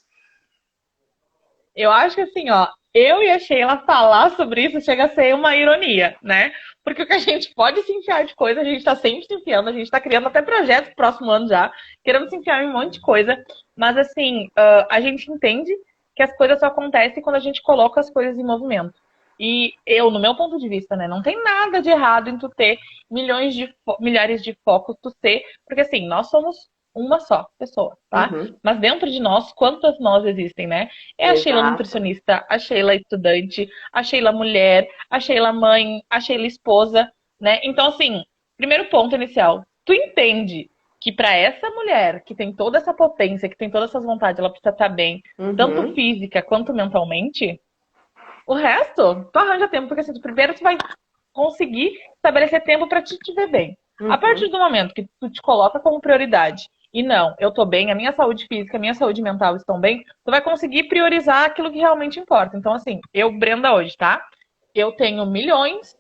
eu acho que assim, ó, eu e a Sheila falar sobre isso chega a ser uma ironia, né? Porque o que a gente pode se enfiar de coisa, a gente tá sempre se enfiando, a gente tá criando até projetos pro próximo ano já, querendo se enfiar em um monte de coisa. Mas assim, a gente entende que as coisas só acontecem quando a gente coloca as coisas em movimento. E eu, no meu ponto de vista, né, não tem nada de errado em tu ter milhares de focos, tu ser, porque assim, nós somos uma só pessoa, tá? Uhum. Mas dentro de nós, quantas nós existem, né? É a Sheila Exato. nutricionista, a Sheila estudante, a Sheila mulher, a Sheila mãe, a Sheila esposa, né? Então, assim, primeiro ponto inicial, tu entende que para essa mulher que tem toda essa potência, que tem todas essas vontades, ela precisa estar bem, tanto Uhum. física quanto mentalmente, o resto, tu arranja tempo, porque assim, primeiro tu vai conseguir estabelecer tempo para te ver bem. A partir Uhum. do momento que tu te coloca como prioridade e não, eu tô bem, a minha saúde física, a minha saúde mental estão bem, tu vai conseguir priorizar aquilo que realmente importa. Então, assim, eu, Brenda, hoje, tá? Eu tenho milhões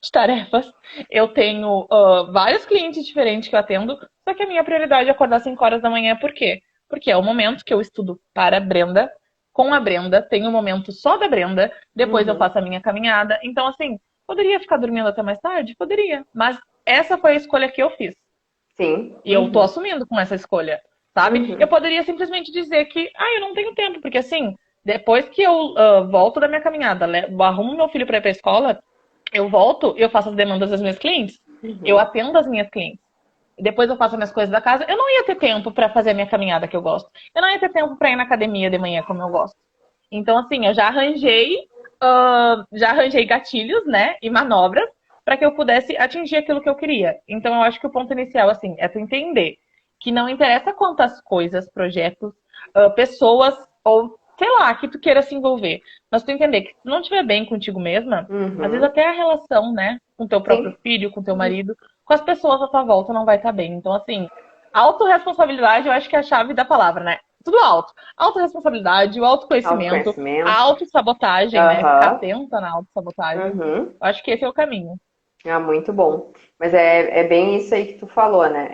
de tarefas, eu tenho vários clientes diferentes que eu atendo, só que a minha prioridade é acordar às 5 horas da manhã, por quê? Porque é o momento que eu estudo para a Brenda, com a Brenda, tenho um momento só da Brenda, depois eu Uhum. faço a minha caminhada. Então, assim, poderia ficar dormindo até mais tarde? Poderia. Mas essa foi a escolha que eu fiz. Sim. E eu tô Uhum. assumindo com essa escolha, sabe? Eu Uhum. poderia simplesmente dizer que, eu não tenho tempo, porque assim, depois que eu volto da minha caminhada, arrumo meu filho para ir pra escola, eu volto, eu faço as demandas das minhas clientes, eu Uhum. atendo as minhas clientes. Depois eu faço as minhas coisas da casa. Eu não ia ter tempo para fazer a minha caminhada que eu gosto. Eu não ia ter tempo para ir na academia de manhã como eu gosto. Então, assim, eu já arranjei gatilhos, né, e manobras para que eu pudesse atingir aquilo que eu queria. Então, eu acho que o ponto inicial, assim, é tu entender que não interessa quantas coisas, projetos, pessoas ou sei lá, que tu queira se envolver. Mas tu entender que se tu não estiver bem contigo mesma, às vezes Uhum. até a relação, né, com teu próprio Sim. filho, com teu Uhum. marido, com as pessoas à tua volta não vai estar bem. Então, assim, autorresponsabilidade eu acho que é a chave da palavra, né? Tudo alto. Autorresponsabilidade, o autoconhecimento, a Autoconhecimento. autossabotagem, né? Ficar Aham. atenta na autossabotagem. Uhum. Eu acho que esse é o caminho. Ah, muito bom. Mas é bem isso aí que tu falou, né?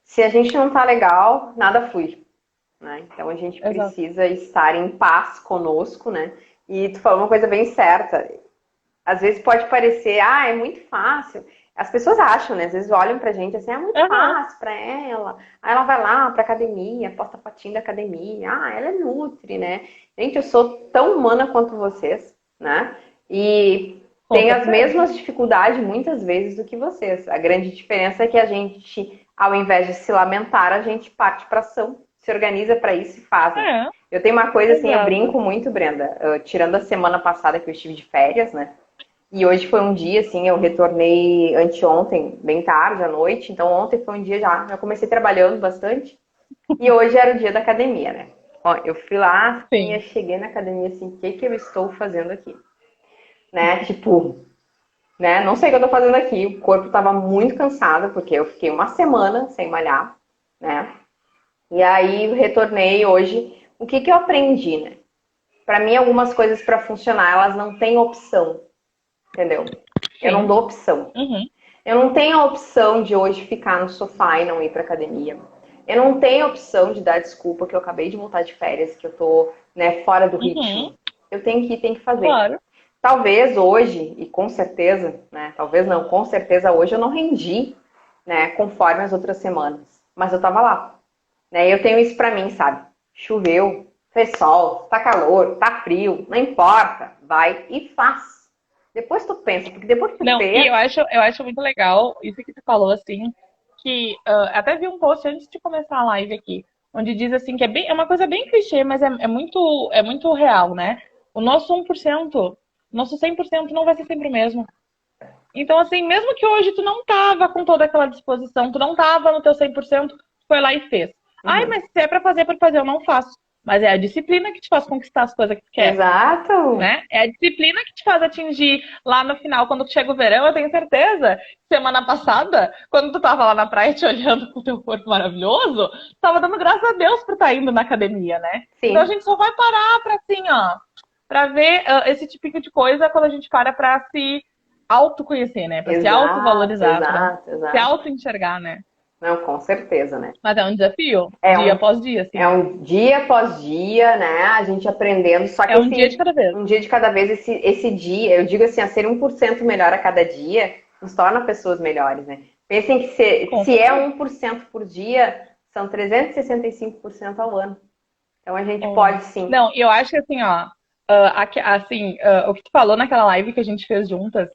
Se a gente não tá legal, nada flui, né? Então a gente Exato. precisa estar em paz conosco, né? E tu falou uma coisa bem certa. Às vezes pode parecer, é muito fácil. As pessoas acham, né? Às vezes olham pra gente assim, é muito Aham. fácil pra ela. Aí ela vai lá pra academia, posta fotinho da academia. Ela é nutri, né? Gente, eu sou tão humana quanto vocês, né? E Com tenho as certeza. mesmas dificuldades muitas vezes do que vocês. A grande diferença é que a gente, ao invés de se lamentar, a gente parte pra ação, se organiza pra isso e faz, né? É, Eu tenho uma coisa assim, eu exato. brinco muito, Brenda, tirando a semana passada que eu estive de férias, né? E hoje foi um dia, assim, eu retornei anteontem, bem tarde à noite. Então ontem foi um dia já comecei trabalhando bastante. E hoje era o dia da academia, né? Ó, eu fui lá, assim, eu Sim. cheguei na academia, assim, o que que eu estou fazendo aqui? Né? Tipo, né? Não sei o que eu tô fazendo aqui. O corpo tava muito cansado, porque eu fiquei uma semana sem malhar, né? E aí retornei hoje. O que que eu aprendi, né? Para mim, algumas coisas para funcionar, elas não têm opção, entendeu? Eu não Sim. dou opção. Uhum. Eu não tenho a opção de hoje ficar no sofá e não ir para academia. Eu não tenho a opção de dar desculpa que eu acabei de voltar de férias, que eu tô, né, fora do Uhum. ritmo. Eu tenho que ir, tenho que fazer. Claro. Talvez hoje, e com certeza, né, talvez não, com certeza hoje eu não rendi, né, conforme as outras semanas. Mas eu tava lá, né? E eu tenho isso pra mim, sabe? Choveu, fez sol, tá calor, tá frio, não importa, vai e faz. Depois tu pensa, porque depois que tu Não, e fez, eu acho muito legal isso que tu falou, assim, que até vi um post antes de começar a live aqui, onde diz assim que é uma coisa bem clichê, mas é muito real, né? O nosso 1%, nosso 100% não vai ser sempre o mesmo. Então, assim, mesmo que hoje tu não tava com toda aquela disposição, tu não tava no teu 100%, tu foi lá e fez. Ai, uhum. mas se é pra fazer, por fazer, eu não faço. Mas é a disciplina que te faz conquistar as coisas que tu quer, Exato. né? É a disciplina que te faz atingir lá no final, quando chega o verão, eu tenho certeza. Semana passada, quando tu tava lá na praia te olhando com o teu corpo maravilhoso, tu tava dando graças a Deus por estar indo na academia, né? Então a Sim, gente só vai parar pra assim, ó, pra ver esse tipo de coisa quando a gente para pra se autoconhecer, né? Pra se exato, autovalorizar, pra exato, se exato. auto-enxergar, né? Não, com certeza, né? Mas é um desafio, É dia um, após dia, assim. é um dia após dia, né? A gente aprendendo. Só que É um dia de cada vez. um dia de cada vez, esse dia, eu digo assim, a ser 1% melhor a cada dia, nos torna pessoas melhores, né? Pensem que Com se é certeza. 1% por dia, são 365% ao ano. Então a gente É. pode sim. Não, eu acho que assim, ó, o que tu falou naquela live que a gente fez juntas,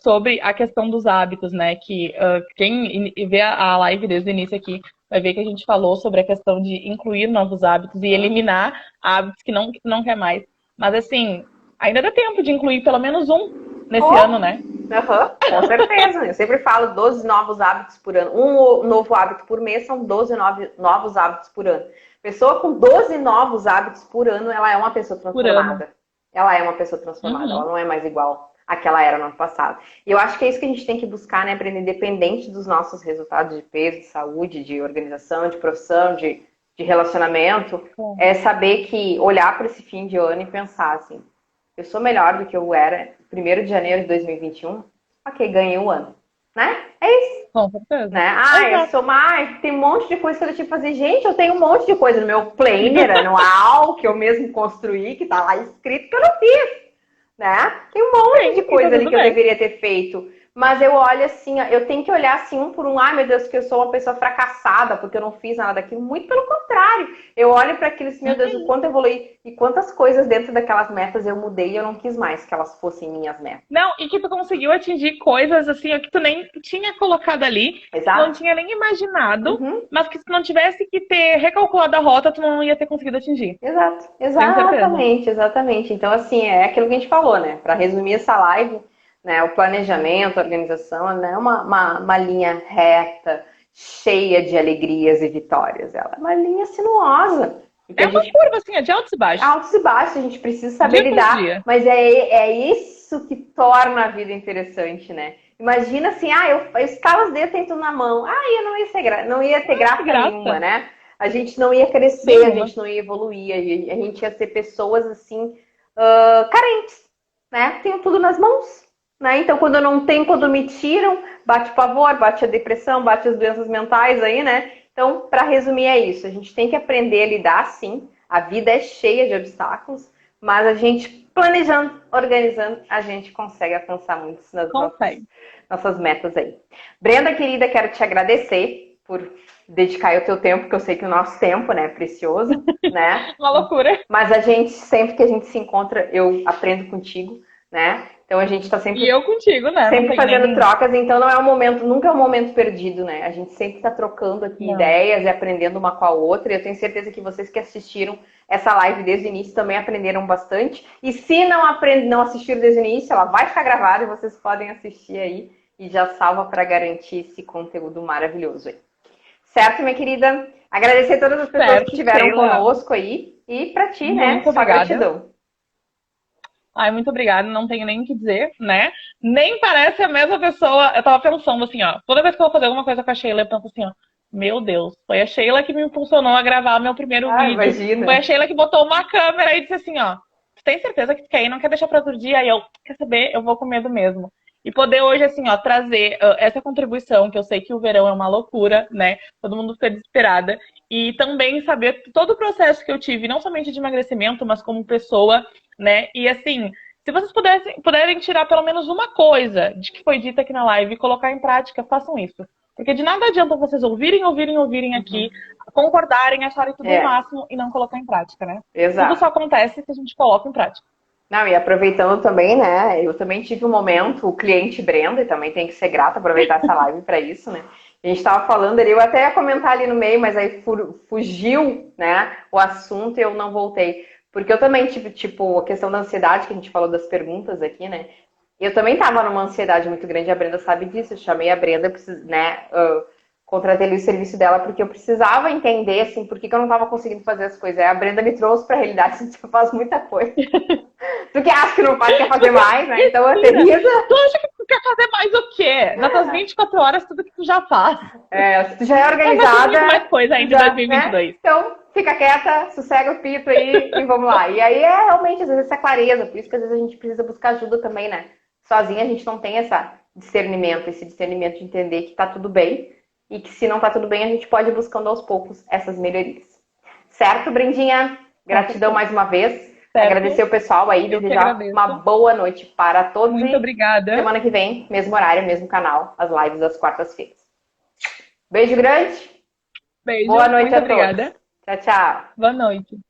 sobre a questão dos hábitos, né? Que quem vê a live desde o início aqui vai ver que a gente falou sobre a questão de incluir novos hábitos e eliminar hábitos que tu não quer mais. Mas assim, ainda dá tempo de incluir pelo menos um nesse ano, Oh, né? aham, com certeza. Eu sempre falo 12 novos hábitos por ano. Um novo hábito por mês são 12 novos hábitos por ano. Pessoa com 12 novos hábitos por ano, ela é uma pessoa Por ano. transformada. Ela é uma pessoa transformada, ela Uhum. não é mais igual à que ela era no ano passado. E eu acho que é isso que a gente tem que buscar, né? Aprender independente dos nossos resultados de peso, de saúde, de organização, de profissão, de relacionamento, é saber que olhar para esse fim de ano e pensar assim, eu sou melhor do que eu era 1º de janeiro de 2021, ok, ganhei um ano, né? É isso, Com certeza. né? Ah, eu Exato. sou mais, tem um monte de coisa que eu tinha que fazer. Gente, eu tenho um monte de coisa no meu planner anual que eu mesmo construí, que tá lá escrito que eu não fiz, né? Tem um monte de Sim, e tá coisa ali tudo que eu bem. deveria ter feito. Mas eu olho assim, eu tenho que olhar assim um por um. Ai, meu Deus, que eu sou uma pessoa fracassada porque eu não fiz nada daquilo. Muito pelo contrário. Eu olho para aquilo assim, meu Deus, o quanto eu evoluí e quantas coisas dentro daquelas metas eu mudei e eu não quis mais que elas fossem minhas metas. Não, e que tu conseguiu atingir coisas assim ó, que tu nem tinha colocado ali, que tu não Exato? tinha nem imaginado, Uhum. mas que se tu não tivesse que ter recalculado a rota, tu não ia ter conseguido atingir. Exato, Tenho certeza. exatamente, exatamente. Então, assim, é aquilo que a gente falou, né? Para resumir essa live, né? O planejamento, a organização, não é uma linha reta, cheia de alegrias e vitórias. Ela é uma linha sinuosa. Porque É a uma gente, curva assim, ó, de altos e baixos, altos e baixos, a gente precisa saber dia após lidar, dia. mas é isso que torna a vida interessante, né? Imagina assim, eu escalo os dedos, tem tudo na mão. Eu não ia não ia ter Que graça nenhuma, graça. né? A gente não ia crescer, a Nenhuma. gente não ia evoluir, a gente ia ser pessoas assim, carentes, né? Tenho tudo nas mãos, né? Então, quando eu não tenho, quando me tiram, bate o pavor, bate a depressão, bate as doenças mentais aí, né? Então, para resumir, é isso. A gente tem que aprender a lidar, sim. A vida é cheia de obstáculos, mas a gente planejando, organizando, a gente consegue alcançar muitas das Consegue. nossas metas aí. Brenda, querida, quero te agradecer por dedicar o teu tempo, porque eu sei que o nosso tempo, né, é precioso, né? Uma loucura. Mas a gente, sempre que a gente se encontra, eu aprendo contigo, né? Então a gente está E sempre eu contigo, né? Não sempre tem fazendo nem. trocas, então não é um momento, nunca é um momento perdido, né? A gente sempre está trocando aqui Não. ideias e aprendendo uma com a outra. E eu tenho certeza que vocês que assistiram essa live desde o início também aprenderam bastante. E se não assistiram desde o início, ela vai ficar gravada e vocês podem assistir aí e já salva para garantir esse conteúdo maravilhoso aí. Certo, minha querida? Agradecer a todas as pessoas que Certo, estiveram Sheila. conosco aí. E para ti, né? Muito Só obrigada. gratidão. Ai, muito obrigada, não tenho nem o que dizer, né? Nem parece a mesma pessoa. Eu tava pensando assim, ó. Toda vez que eu vou fazer alguma coisa com a Sheila, eu penso assim, ó. Meu Deus, foi a Sheila que me impulsionou a gravar meu primeiro vídeo. Foi a Imagina. Sheila que botou uma câmera e disse assim, ó. Tu tem certeza que tu quer ir? Não quer deixar pra outro dia? Aí eu, quer saber? Eu vou com medo mesmo. E poder hoje, assim, ó, trazer essa contribuição, que eu sei que o verão é uma loucura, né? Todo mundo fica desesperada. E também saber todo o processo que eu tive, não somente de emagrecimento, mas como pessoa, né? E assim, se vocês puderem tirar pelo menos uma coisa de que foi dita aqui na live e colocar em prática, façam isso. Porque de nada adianta vocês ouvirem aqui, concordarem, acharem tudo o É, máximo e não colocar em prática, né? Tudo só exato. acontece se a gente coloca em prática. Não, e aproveitando também, né? Eu também tive um momento, o cliente Brenda, e também tem que ser grata, aproveitar essa live para isso, né? A gente estava falando ali, eu até ia comentar ali no meio, mas aí fugiu, né, o assunto e eu não voltei. Porque eu também tive, tipo, a questão da ansiedade, que a gente falou das perguntas aqui, né? Eu também estava numa ansiedade muito grande, a Brenda sabe disso. Eu chamei a Brenda, né? Contratei ali o serviço dela porque eu precisava entender, assim, por que eu não estava conseguindo fazer as coisas. Aí a Brenda me trouxe para a realidade, assim, você faz muita coisa. Tu que acha que não faz, quer fazer mais, né? Então, Mentira! aterriza. Tu acha que tu quer fazer mais o quê? Nas tuas 24 horas, tudo que tu já faz. Se tu já é Vai fazer muito organizada, mais coisa tu ainda em já, né? 2022. Então, fica quieta, sossega o pito aí e vamos lá. E aí é realmente, às vezes, essa clareza. Por isso que às vezes a gente precisa buscar ajuda também, né? Sozinha a gente não tem esse discernimento de entender que tá tudo bem e que se não tá tudo bem, a gente pode ir buscando aos poucos essas melhorias. Certo, Brendinha? Gratidão mais uma vez. Certo. Agradecer o pessoal aí, Eu que desejar agradeço. uma boa noite para todos. Muito obrigada. Semana que vem, mesmo horário, mesmo canal, as lives das quartas-feiras. Beijo grande. Beijo. Boa noite Muito a obrigada. todos. Tchau, tchau. Boa noite.